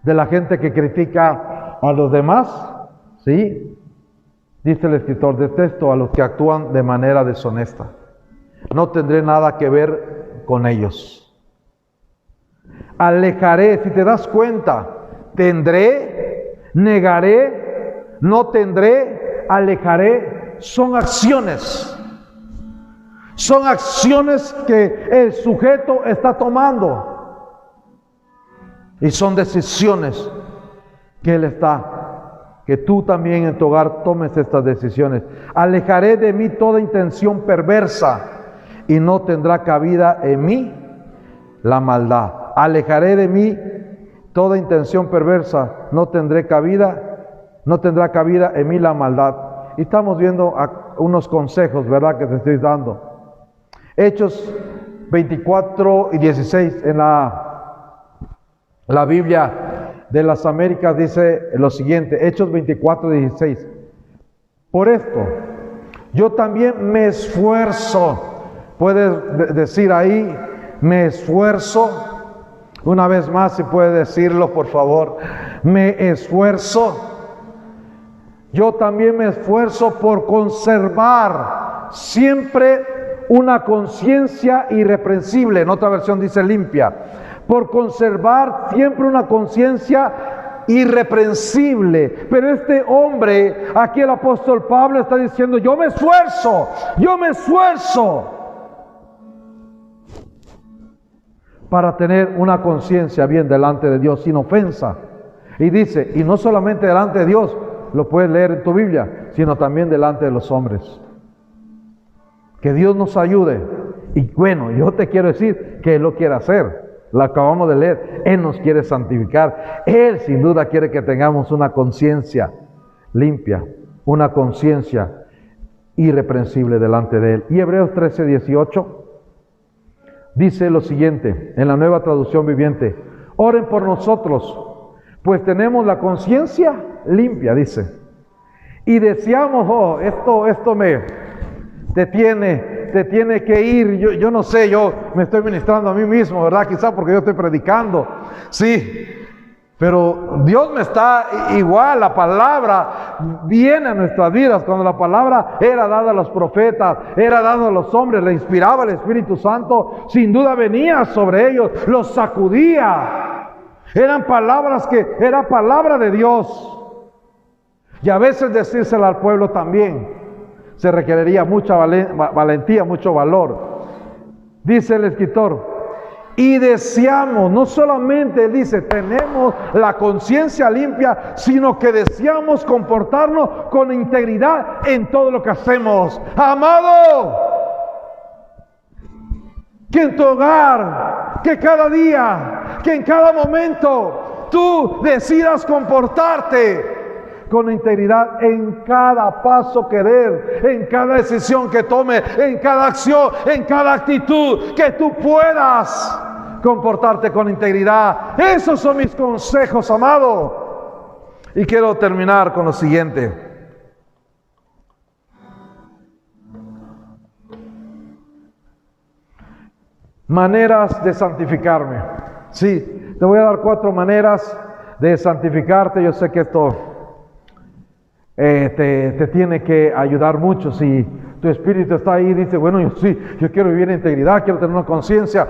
de la gente que critica a los demás? ¿Sí? Dice el escritor, detesto a los que actúan de manera deshonesta. No tendré nada que ver con ellos. Alejaré, si te das cuenta, tendré, negaré, no tendré, alejaré, son acciones. Son acciones que el sujeto está tomando. Y son decisiones que él está. Que tú también en tu hogar tomes estas decisiones. Alejaré de mí toda intención perversa y no tendrá cabida en mí la maldad. Alejaré de mí toda intención perversa, no tendrá cabida en mí la maldad. Y estamos viendo unos consejos, ¿verdad?, que te estoy dando. Hechos 24 y 16 en la Biblia de las Américas dice lo siguiente, Hechos 24, 16. Por esto, yo también me esfuerzo. Puedes decir ahí, me esfuerzo. Una vez más, si puede decirlo, por favor. Me esfuerzo. Yo también me esfuerzo por conservar siempre una conciencia irreprensible. En otra versión dice limpia. Por conservar siempre una conciencia irreprensible. Pero este hombre, aquí el apóstol Pablo está diciendo, yo me esfuerzo para tener una conciencia bien delante de Dios, sin ofensa. Y dice, y no solamente delante de Dios, lo puedes leer en tu Biblia, sino también delante de los hombres. Que Dios nos ayude. Y bueno, yo te quiero decir que Él lo quiere hacer. Lo acabamos de leer. Él nos quiere santificar. Él sin duda quiere que tengamos una conciencia limpia, una conciencia irreprensible delante de Él. Y Hebreos 13, 18 dice lo siguiente, en la Nueva Traducción Viviente: oren por nosotros, pues tenemos la conciencia limpia, dice. Y deseamos, esto te tiene que ir. Yo no sé, yo me estoy ministrando a mí mismo, ¿verdad? Quizá porque yo estoy predicando, sí, pero Dios me está igual. La palabra viene a nuestras vidas. Cuando la palabra era dada a los profetas, era dada a los hombres, le inspiraba el Espíritu Santo, sin duda venía sobre ellos, los sacudía. Eran palabras era palabra de Dios. Y a veces decírsela al pueblo también se requeriría mucha valentía, mucho valor. Dice el escritor, y deseamos, no solamente dice, tenemos la conciencia limpia, sino que deseamos comportarnos con integridad en todo lo que hacemos. Amado, que en tu hogar, que cada día, que en cada momento, tú decidas comportarte con integridad en cada paso que des, en cada decisión que tome, en cada acción, en cada actitud, que tú puedas comportarte con integridad. Esos son mis consejos, amado. Y quiero terminar con lo siguiente. Maneras de santificarme. Sí, te voy a dar 4 maneras de santificarte. Yo sé que esto te tiene que ayudar mucho. Si tu espíritu está ahí y dice, bueno, yo quiero vivir en integridad, quiero tener una conciencia,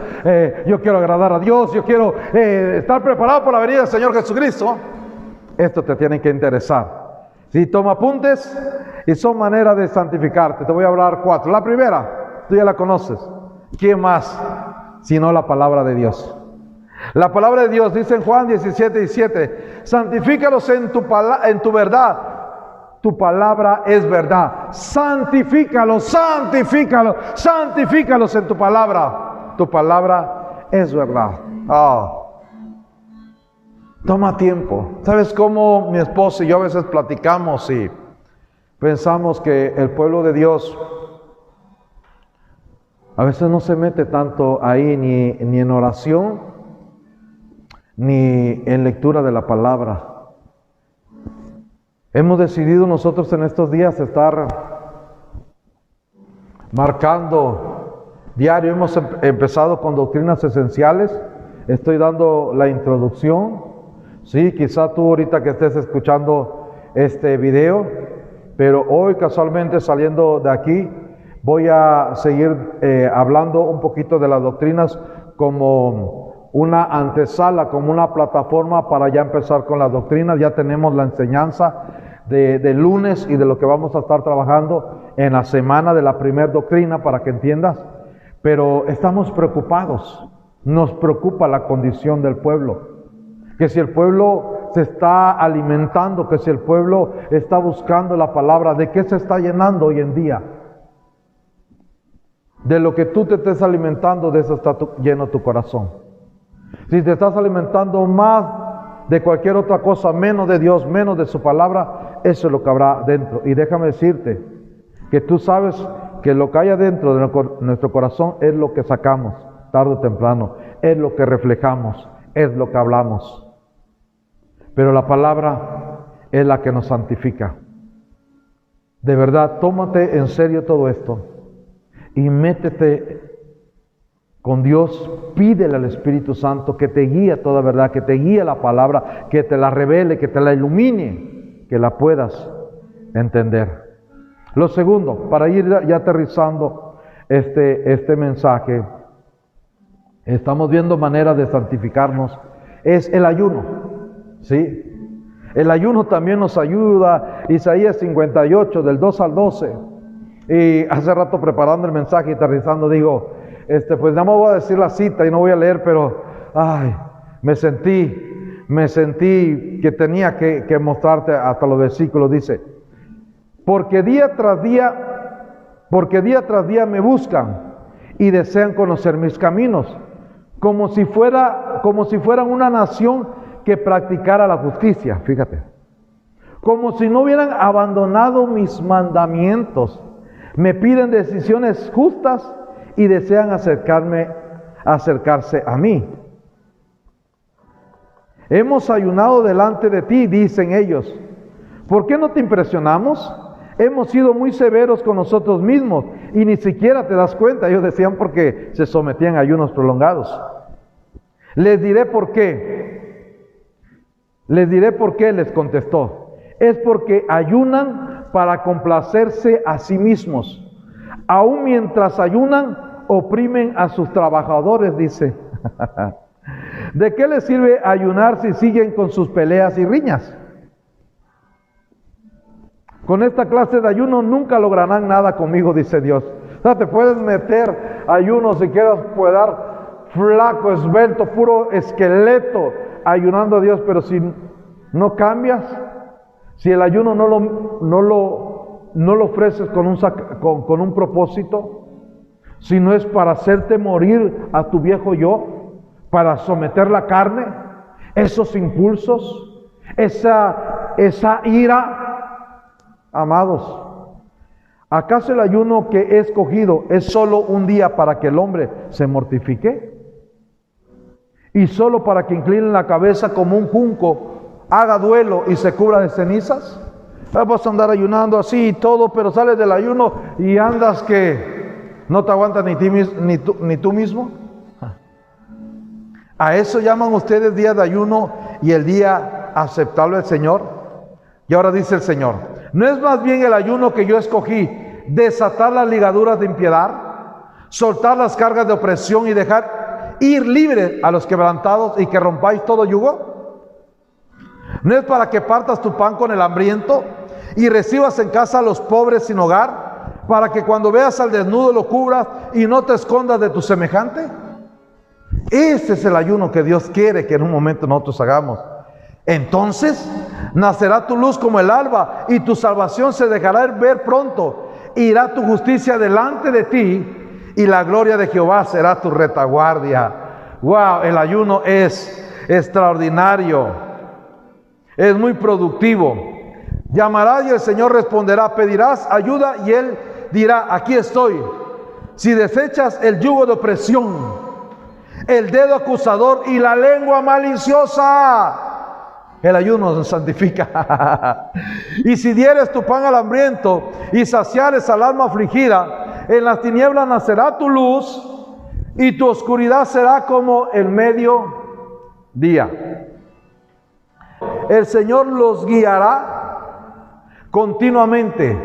yo quiero agradar a Dios, yo quiero estar preparado por la venida del Señor Jesucristo, esto te tiene que interesar. Si toma apuntes, y son maneras de santificarte. Te voy a hablar 4. La primera, tú ya la conoces. ¿Quién más? Sino la palabra de Dios. La palabra de Dios dice en Juan 17:17, santifícalos en tu verdad. Tu palabra es verdad. Santifícalos, santifícalos, santifícalos en tu palabra. Tu palabra es verdad. Toma tiempo. ¿Sabes cómo mi esposa y yo a veces platicamos y pensamos que el pueblo de Dios a veces no se mete tanto ahí ni en oración, ni en lectura de la palabra? Hemos decidido nosotros en estos días estar marcando diario. Hemos empezado con doctrinas esenciales. Estoy dando la introducción. Sí, quizá tú ahorita que estés escuchando este video, pero hoy casualmente saliendo de aquí voy a seguir hablando un poquito de las doctrinas como una antesala, como una plataforma para ya empezar con las doctrinas. Ya tenemos la enseñanza de lunes y de lo que vamos a estar trabajando en la semana de la primera doctrina, para que entiendas. Pero estamos preocupados, nos preocupa la condición del pueblo. Que si el pueblo se está alimentando, que si el pueblo está buscando la palabra, ¿de qué se está llenando hoy en día? De lo que tú te estés alimentando, de eso está lleno tu corazón. Si te estás alimentando más de cualquier otra cosa, menos de Dios, menos de su palabra, eso es lo que habrá dentro. Y déjame decirte que tú sabes que lo que hay adentro de nuestro corazón es lo que sacamos tarde o temprano, es lo que reflejamos, es lo que hablamos. Pero la palabra es la que nos santifica. De verdad, tómate en serio todo esto y métete con Dios. Pídele al Espíritu Santo que te guíe a toda verdad, que te guíe la palabra, que te la revele, que te la ilumine, que la puedas entender. Lo segundo, para ir ya aterrizando este mensaje, estamos viendo maneras de santificarnos, es el ayuno. ¿Sí? El ayuno también nos ayuda. Isaías 58, del 2 al 12. Y hace rato preparando el mensaje y aterrizando, digo, pues no me voy a decir la cita y no voy a leer, pero me sentí que tenía que mostrarte hasta los versículos. Dice, porque día tras día me buscan y desean conocer mis caminos, como si fueran una nación que practicara la justicia. Fíjate, como si no hubieran abandonado mis mandamientos. Me piden decisiones justas y desean acercarse a mí. Hemos ayunado delante de ti, dicen ellos. ¿Por qué no te impresionamos? Hemos sido muy severos con nosotros mismos y ni siquiera te das cuenta. Ellos decían porque se sometían a ayunos prolongados. Les diré por qué. Les contestó. Es porque ayunan para complacerse a sí mismos. Aún mientras ayunan, oprimen a sus trabajadores, dice. ¿De qué les sirve ayunar si siguen con sus peleas y riñas? Con esta clase de ayuno nunca lograrán nada conmigo, dice Dios. O sea, te puedes meter ayuno si quieres, quedar flaco, esbelto, puro esqueleto, ayunando a Dios, pero si no cambias, si el ayuno no lo ofreces con un propósito, si no es para hacerte morir a tu viejo yo, para someter la carne, esos impulsos, esa ira, amados, ¿acaso el ayuno que he escogido es solo un día para que el hombre se mortifique? ¿Y solo para que incline la cabeza como un junco, haga duelo y se cubra de cenizas? Vas a andar ayunando así y todo, pero sales del ayuno y andas que no te aguantas ni tú mismo. ¿A eso llaman ustedes día de ayuno y el día aceptable al Señor? Y ahora dice el Señor, ¿No es más bien el ayuno que yo escogí desatar las ligaduras de impiedad, soltar las cargas de opresión y dejar ir libre a los quebrantados y que rompáis todo yugo? ¿No es para que partas tu pan con el hambriento y recibas en casa a los pobres sin hogar, para que cuando veas al desnudo lo cubras y no te escondas de tu semejante? Ese es el ayuno que Dios quiere que en un momento nosotros hagamos. Entonces nacerá tu luz como el alba y tu salvación se dejará ver pronto. Irá tu justicia delante de ti y la gloria de Jehová será tu retaguardia. Wow, el ayuno es extraordinario, es muy productivo. Llamarás y el Señor responderá, pedirás ayuda y Él dirá, aquí estoy. Si desechas el yugo de opresión, el dedo acusador y la lengua maliciosa, el ayuno nos santifica. Y si dieres tu pan al hambriento y saciares al alma afligida, en las tinieblas nacerá tu luz y tu oscuridad será como el mediodía. El Señor los guiará continuamente,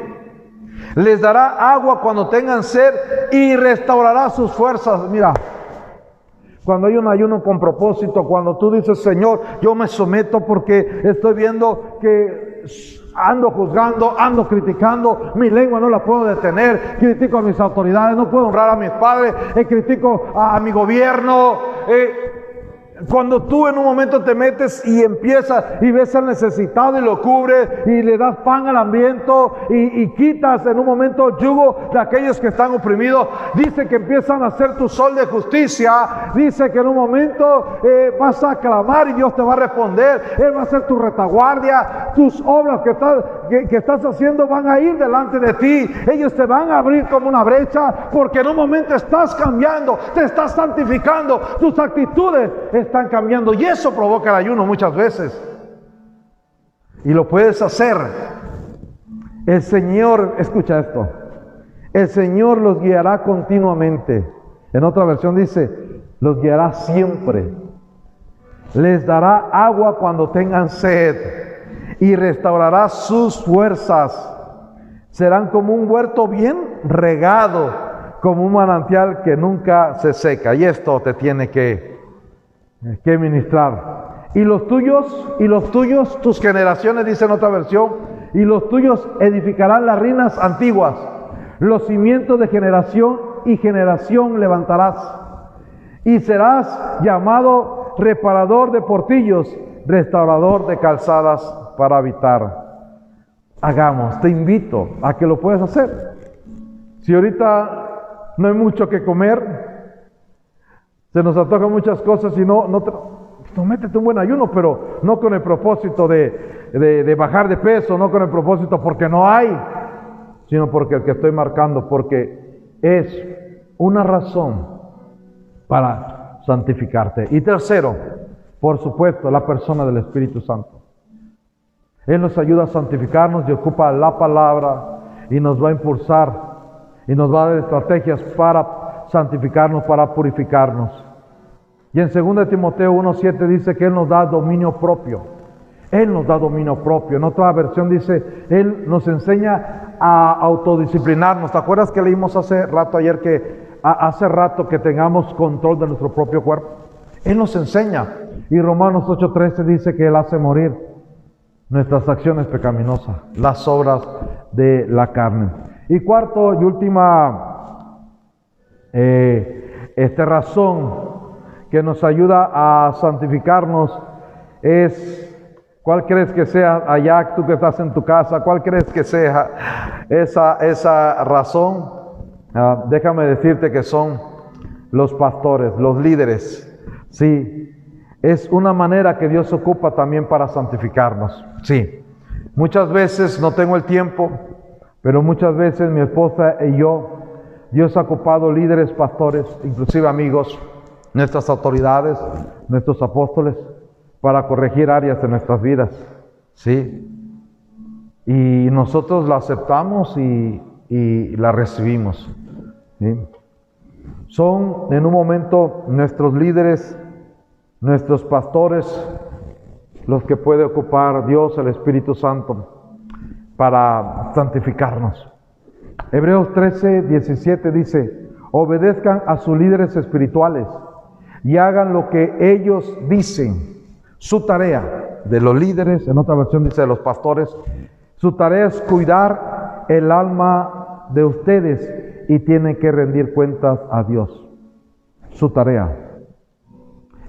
les dará agua cuando tengan sed y restaurará sus fuerzas. Mira, cuando hay un ayuno con propósito, cuando tú dices, Señor, yo me someto porque estoy viendo que ando juzgando, ando criticando, mi lengua no la puedo detener, critico a mis autoridades, no puedo honrar a mis padres, critico a mi gobierno. Cuando tú en un momento te metes y empiezas y ves al necesitado y lo cubres y le das pan al hambriento y quitas en un momento yugo de aquellos que están oprimidos, dice que empiezan a hacer tu sol de justicia, dice que en un momento vas a clamar y Dios te va a responder, Él va a ser tu retaguardia, tus obras que estás haciendo van a ir delante de ti, ellos te van a abrir como una brecha, porque en un momento estás cambiando, te estás santificando, tus actitudes están cambiando y eso provoca el ayuno muchas veces. Y lo puedes hacer. El Señor, escucha esto, el Señor los guiará continuamente. En otra versión dice, los guiará siempre. Les dará agua cuando tengan sed y restaurará sus fuerzas. Serán como un huerto bien regado, como un manantial que nunca se seca. Y esto te tiene que ministrar. Y los tuyos, tus generaciones, dice en otra versión, y los tuyos edificarán las ruinas antiguas, los cimientos de generación y generación levantarás, y serás llamado reparador de portillos, restaurador de calzadas para habitar. Hagamos, te invito a que lo puedas hacer. Si ahorita no hay mucho que comer, se nos antojan muchas cosas y no métete un buen ayuno, pero no con el propósito de bajar de peso, no con el propósito porque no hay, sino porque el que estoy marcando, porque es una razón para santificarte. Y tercero, por supuesto, la persona del Espíritu Santo. Él nos ayuda a santificarnos y ocupa la palabra y nos va a impulsar y nos va a dar estrategias para santificarnos, para purificarnos. Y en 2 Timoteo 1:7 dice que Él nos da dominio propio. Él nos da dominio propio. En otra versión dice, Él nos enseña a autodisciplinarnos. ¿Te acuerdas que leímos hace rato ayer hace rato que tengamos control de nuestro propio cuerpo? Él nos enseña. Y Romanos 8:13 dice que Él hace morir nuestras acciones pecaminosas, las obras de la carne. Y cuarto y última razón que nos ayuda a santificarnos es, ¿cuál crees que sea allá, tú que estás en tu casa? ¿Cuál crees que sea esa razón? Déjame decirte que son los pastores, los líderes. Sí, es una manera que Dios ocupa también para santificarnos. Sí, muchas veces no tengo el tiempo, pero muchas veces mi esposa y yo, Dios ha ocupado líderes, pastores, inclusive amigos, nuestras autoridades, nuestros apóstoles, para corregir áreas de nuestras vidas, ¿sí? Y nosotros la aceptamos y la recibimos, ¿sí? Son en un momento nuestros líderes, nuestros pastores, los que puede ocupar Dios, el Espíritu Santo. para santificarnos. Hebreos 13, 17 dice: obedezcan a sus líderes espirituales y hagan lo que ellos dicen. Su tarea de los líderes, en otra versión dice de los pastores, su tarea es cuidar el alma de ustedes y tienen que rendir cuentas a Dios. Su tarea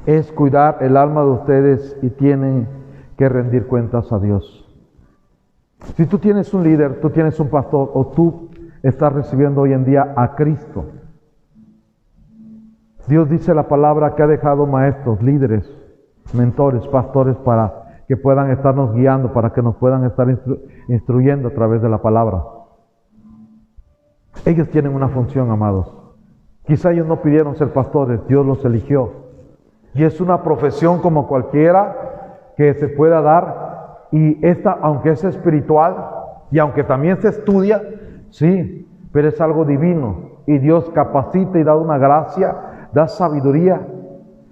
es cuidar el alma de ustedes y tienen que rendir cuentas a Dios. Si tú tienes un líder, tú tienes un pastor, o tú estás recibiendo hoy en día a Cristo, Dios dice la palabra que ha dejado maestros, líderes, mentores, pastores, para que puedan estarnos guiando, para que nos puedan estar instruyendo a través de la palabra. Ellos tienen una función, amados. Quizá ellos no pidieron ser pastores, Dios los eligió. Y es una profesión como cualquiera que se pueda dar. Y esta, aunque es espiritual y aunque también se estudia, sí, pero es algo divino. Y Dios capacita y da una gracia, da sabiduría.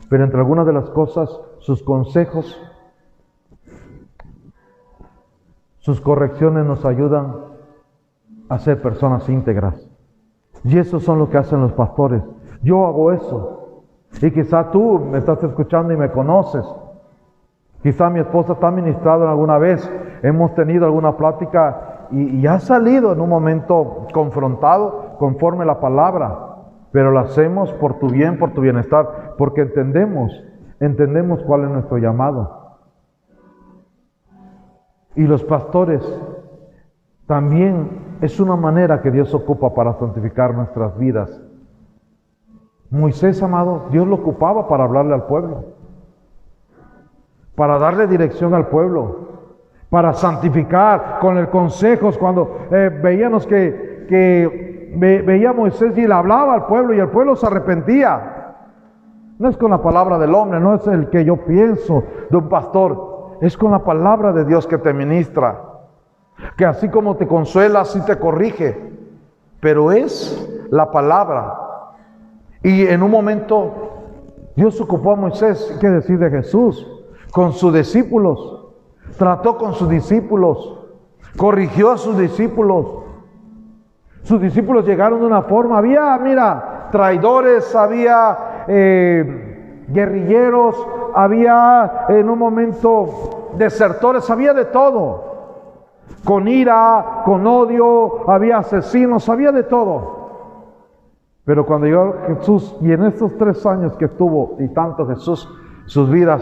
Pero entre algunas de las cosas, sus consejos, sus correcciones nos ayudan a ser personas íntegras. Y eso son lo que hacen los pastores. Yo hago eso. Y quizá tú me estás escuchando y me conoces. Quizá mi esposa está ministrado alguna vez. Hemos tenido alguna plática y ha salido en un momento confrontado conforme la palabra. Pero lo hacemos por tu bien, por tu bienestar, porque entendemos cuál es nuestro llamado. Y los pastores también es una manera que Dios ocupa para santificar nuestras vidas. Moisés, amado, Dios lo ocupaba para hablarle al pueblo, para darle dirección al pueblo, para santificar con el consejos. Cuando veíamos veía a Moisés y le hablaba al pueblo y el pueblo se arrepentía. No es con la palabra del hombre, no es el que yo pienso de un pastor. Es con la palabra de Dios que te ministra, que así como te consuela, así te corrige, pero es la palabra. Y en un momento Dios ocupó a Moisés, ¿qué decir de Jesús? Con sus discípulos, trató con sus discípulos, corrigió a sus discípulos. Sus discípulos llegaron de una forma, había, traidores, había guerrilleros, había en un momento desertores, había de todo. Con ira, con odio, había asesinos, había de todo. Pero cuando llegó Jesús, y en estos 3 años que estuvo y tanto Jesús, sus vidas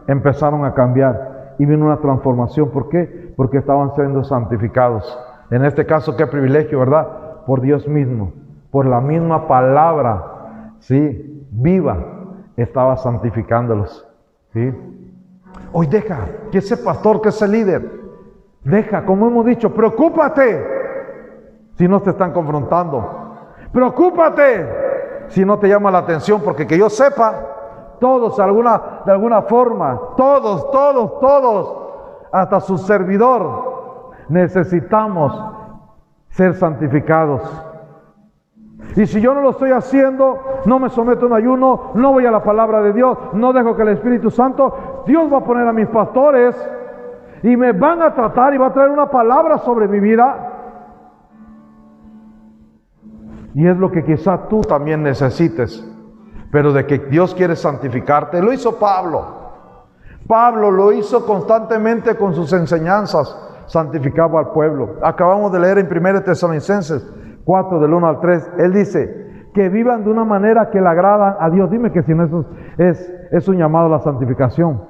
empezaron a cambiar y vino una transformación. ¿Por qué? Porque estaban siendo santificados. En este caso, qué privilegio, ¿verdad? Por Dios mismo, por la misma palabra, ¿sí? Viva, estaba santificándolos, ¿sí? Hoy deja que ese pastor, que ese líder, deja, como hemos dicho, preocúpate si no te están confrontando. Preocúpate si no te llama la atención, porque que yo sepa, todos de alguna forma, todos, hasta su servidor, necesitamos ser santificados. Y si yo no lo estoy haciendo, no me someto a un ayuno, no voy a la palabra de Dios, no dejo que el Espíritu Santo, Dios va a poner a mis pastores y me van a tratar y va a traer una palabra sobre mi vida. Y es lo que quizá tú también necesites, pero de que Dios quiere santificarte. Lo hizo Pablo. Pablo lo hizo constantemente con sus enseñanzas, santificaba al pueblo. Acabamos de leer en 1 Tesalonicenses 4, del 1 al 3. Él dice, que vivan de una manera que le agrada a Dios. Dime que si no eso es un llamado a la santificación.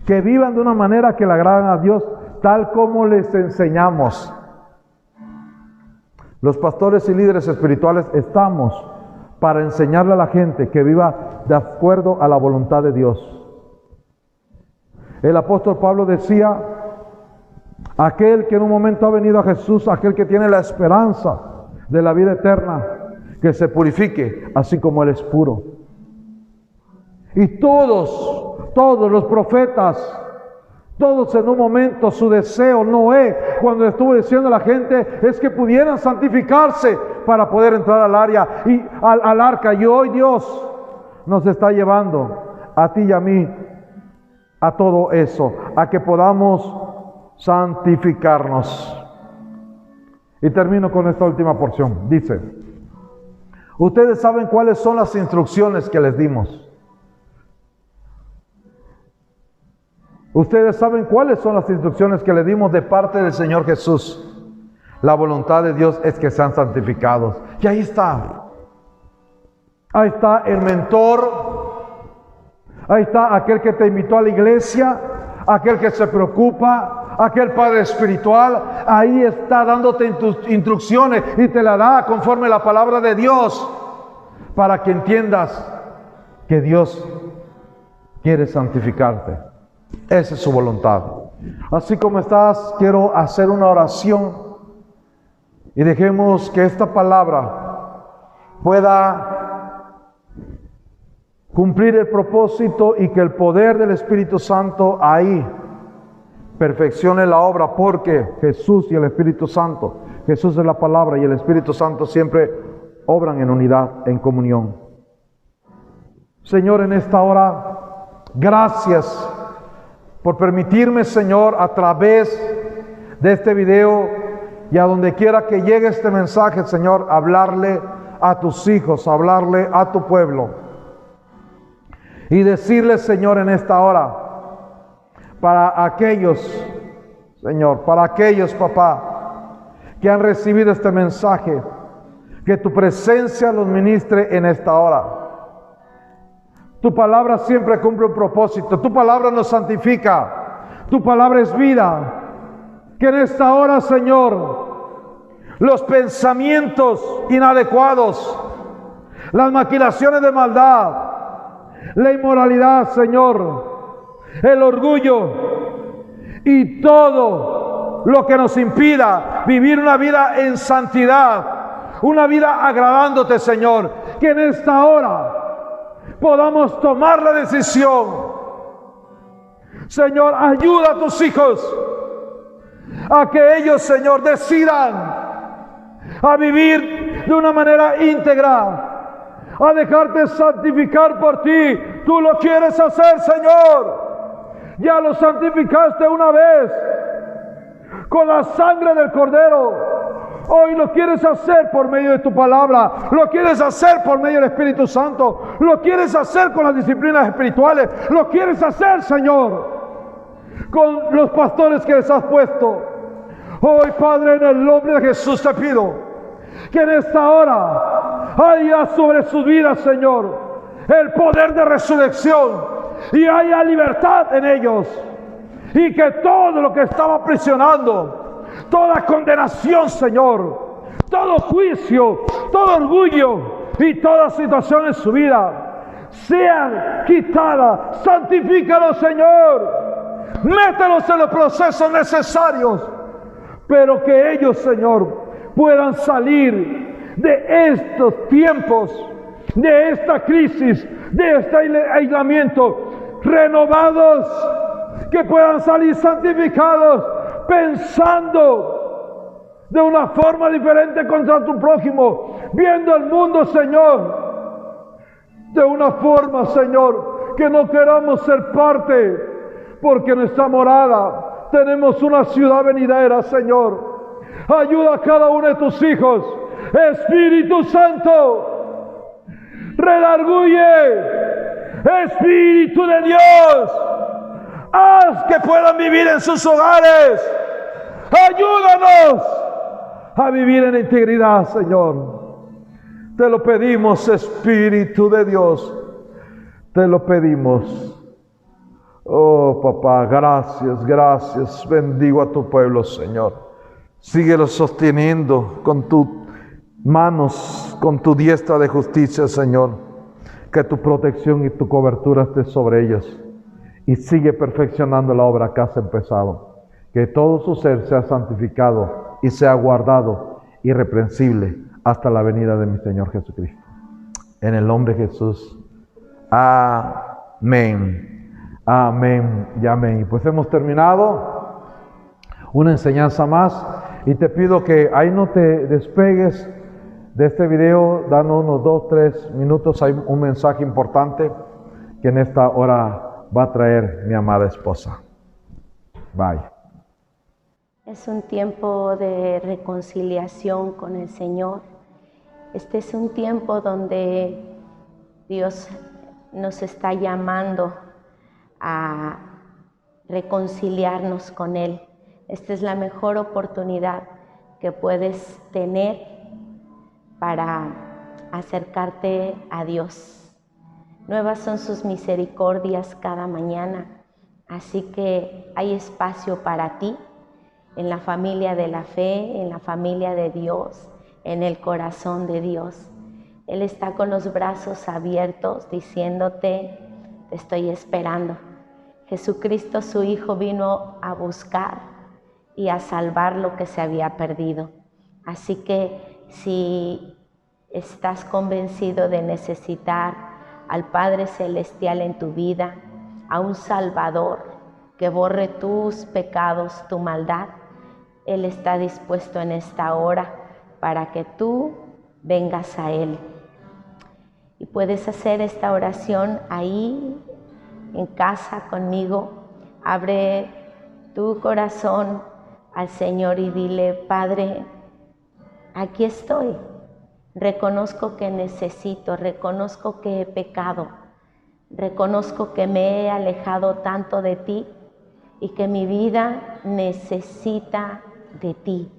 Que vivan de una manera que le agrada a Dios, tal como les enseñamos. Los pastores y líderes espirituales estamos para enseñarle a la gente que viva de acuerdo a la voluntad de Dios. El apóstol Pablo decía, aquel que en un momento ha venido a Jesús, aquel que tiene la esperanza de la vida eterna, que se purifique, así como Él es puro. Y todos los profetas, todos en un momento, su deseo, Noé, cuando estuvo diciendo a la gente, es que pudieran santificarse para poder entrar al arca. Y hoy Dios nos está llevando a ti y a mí a todo eso, a que podamos santificarnos. Y termino con esta última porción. Dice, ustedes saben cuáles son las instrucciones que les dimos. Ustedes saben cuáles son las instrucciones que le dimos de parte del Señor Jesús. La voluntad de Dios es que sean santificados. Y ahí está. Ahí está el mentor. Ahí está aquel que te invitó a la iglesia. Aquel que se preocupa. Aquel padre espiritual. Ahí está dándote instrucciones y te la da conforme a la palabra de Dios. Para que entiendas que Dios quiere santificarte. Esa es su voluntad. Así como estás, quiero hacer una oración y dejemos que esta palabra pueda cumplir el propósito y que el poder del Espíritu Santo ahí perfeccione la obra, porque Jesús y el Espíritu Santo, Jesús es la palabra y el Espíritu Santo siempre obran en unidad, en comunión. Señor, en esta hora, gracias por permitirme, Señor, a través de este video y a donde quiera que llegue este mensaje, Señor, hablarle a tus hijos, hablarle a tu pueblo. Y decirle, Señor, en esta hora, para aquellos, Señor, para aquellos, papá, que han recibido este mensaje, que tu presencia los ministre en esta hora. Tu palabra siempre cumple un propósito. Tu palabra nos santifica. Tu palabra es vida. Que en esta hora, Señor, los pensamientos inadecuados, las maquinaciones de maldad, la inmoralidad, Señor, el orgullo y todo lo que nos impida vivir una vida en santidad, una vida agradándote, Señor, que en esta hora podamos tomar la decisión. Señor, ayuda a tus hijos a que ellos, Señor, decidan a vivir de una manera íntegra, a dejarte santificar por ti. Tú lo quieres hacer, Señor. Ya lo santificaste una vez con la sangre del Cordero. Hoy lo quieres hacer por medio de tu palabra. Lo quieres hacer por medio del Espíritu Santo. Lo quieres hacer con las disciplinas espirituales. Lo quieres hacer, Señor, con los pastores que les has puesto. Hoy, Padre, en el nombre de Jesús te pido que en esta hora haya sobre sus vidas, Señor, el poder de resurrección y haya libertad en ellos. Y que todo lo que estaba aprisionando, toda condenación, Señor, todo juicio, todo orgullo y toda situación en su vida sean quitadas. Santifícalos, Señor. Mételos en los procesos necesarios, pero que ellos, Señor, puedan salir de estos tiempos, de esta crisis, de este aislamiento, renovados, que puedan salir santificados, pensando de una forma diferente contra tu prójimo, viendo el mundo, Señor, de una forma, Señor, que no queramos ser parte, porque nuestra morada, tenemos una ciudad venidera, Señor. Ayuda a cada uno de tus hijos, Espíritu Santo, redarguye, Espíritu de Dios, haz que puedan vivir en sus hogares. Ayúdanos a vivir en integridad, Señor. Te lo pedimos, Espíritu de Dios. Te lo pedimos. Oh, papá, gracias, gracias. Bendigo a tu pueblo, Señor. Síguelo sosteniendo con tus manos, con tu diestra de justicia, Señor. Que tu protección y tu cobertura esté sobre ellos. Y sigue perfeccionando la obra que has empezado. Que todo su ser sea santificado y sea guardado irreprensible hasta la venida de mi Señor Jesucristo. En el nombre de Jesús. Amén. Amén y amén. Y pues hemos terminado una enseñanza más. Y te pido que ahí no te despegues de este video. Danos unos 2-3 minutos. Hay un mensaje importante que en esta hora va a traer mi amada esposa. Bye. Es un tiempo de reconciliación con el Señor. Este es un tiempo donde Dios nos está llamando a reconciliarnos con Él. Esta es la mejor oportunidad que puedes tener para acercarte a Dios. Nuevas son sus misericordias cada mañana, así que hay espacio para ti en la familia de la fe, en la familia de Dios, en el corazón de Dios. Él está con los brazos abiertos diciéndote, te estoy esperando. Jesucristo, su Hijo, vino a buscar y a salvar lo que se había perdido. Así que si estás convencido de necesitar al Padre Celestial en tu vida, a un Salvador que borre tus pecados, tu maldad, Él está dispuesto en esta hora para que tú vengas a Él. Y puedes hacer esta oración ahí en casa conmigo. Abre tu corazón al Señor y dile: Padre, aquí estoy. Reconozco que necesito, reconozco que he pecado, reconozco que me he alejado tanto de ti y que mi vida necesita de ti.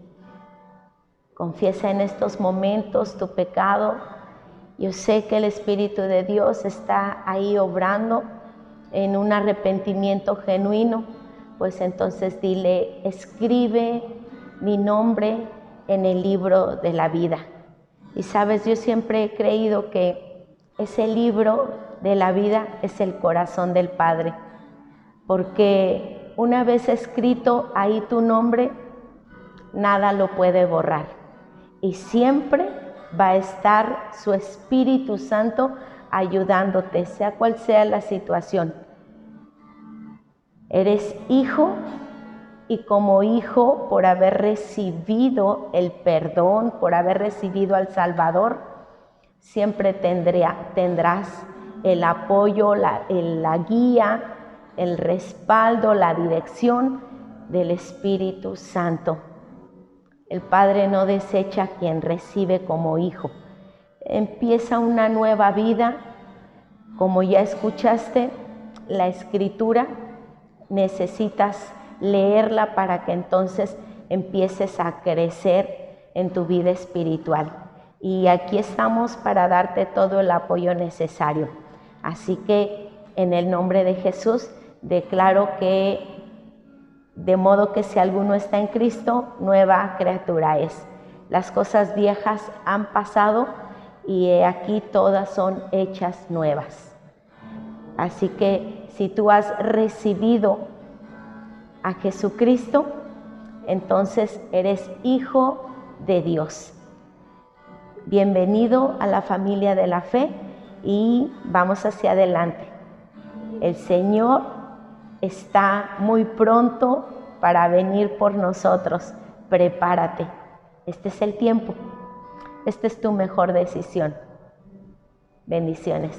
Confiesa en estos momentos tu pecado. Yo sé que el Espíritu de Dios está ahí obrando en un arrepentimiento genuino, pues entonces dile: escribe mi nombre en el libro de la vida. Y sabes, yo siempre he creído que ese libro de la vida es el corazón del Padre, porque una vez escrito ahí tu nombre, nada lo puede borrar. Y siempre va a estar su Espíritu Santo ayudándote, sea cual sea la situación. Eres hijo, y como hijo, por haber recibido el perdón, por haber recibido al Salvador, siempre tendrás el apoyo, la guía, el respaldo, la dirección del Espíritu Santo. El Padre no desecha a quien recibe como hijo. Empieza una nueva vida. Como ya escuchaste, la Escritura necesitas leerla para que entonces empieces a crecer en tu vida espiritual. Y aquí estamos para darte todo el apoyo necesario. Así que en el nombre de Jesús declaro que de modo que si alguno está en Cristo, nueva criatura es. Las cosas viejas han pasado y he aquí todas son hechas nuevas. Así que si tú has recibido a Jesucristo, entonces eres hijo de Dios. Bienvenido a la familia de la fe y vamos hacia adelante. El Señor está muy pronto para venir por nosotros. Prepárate. Este es el tiempo. Esta es tu mejor decisión. Bendiciones.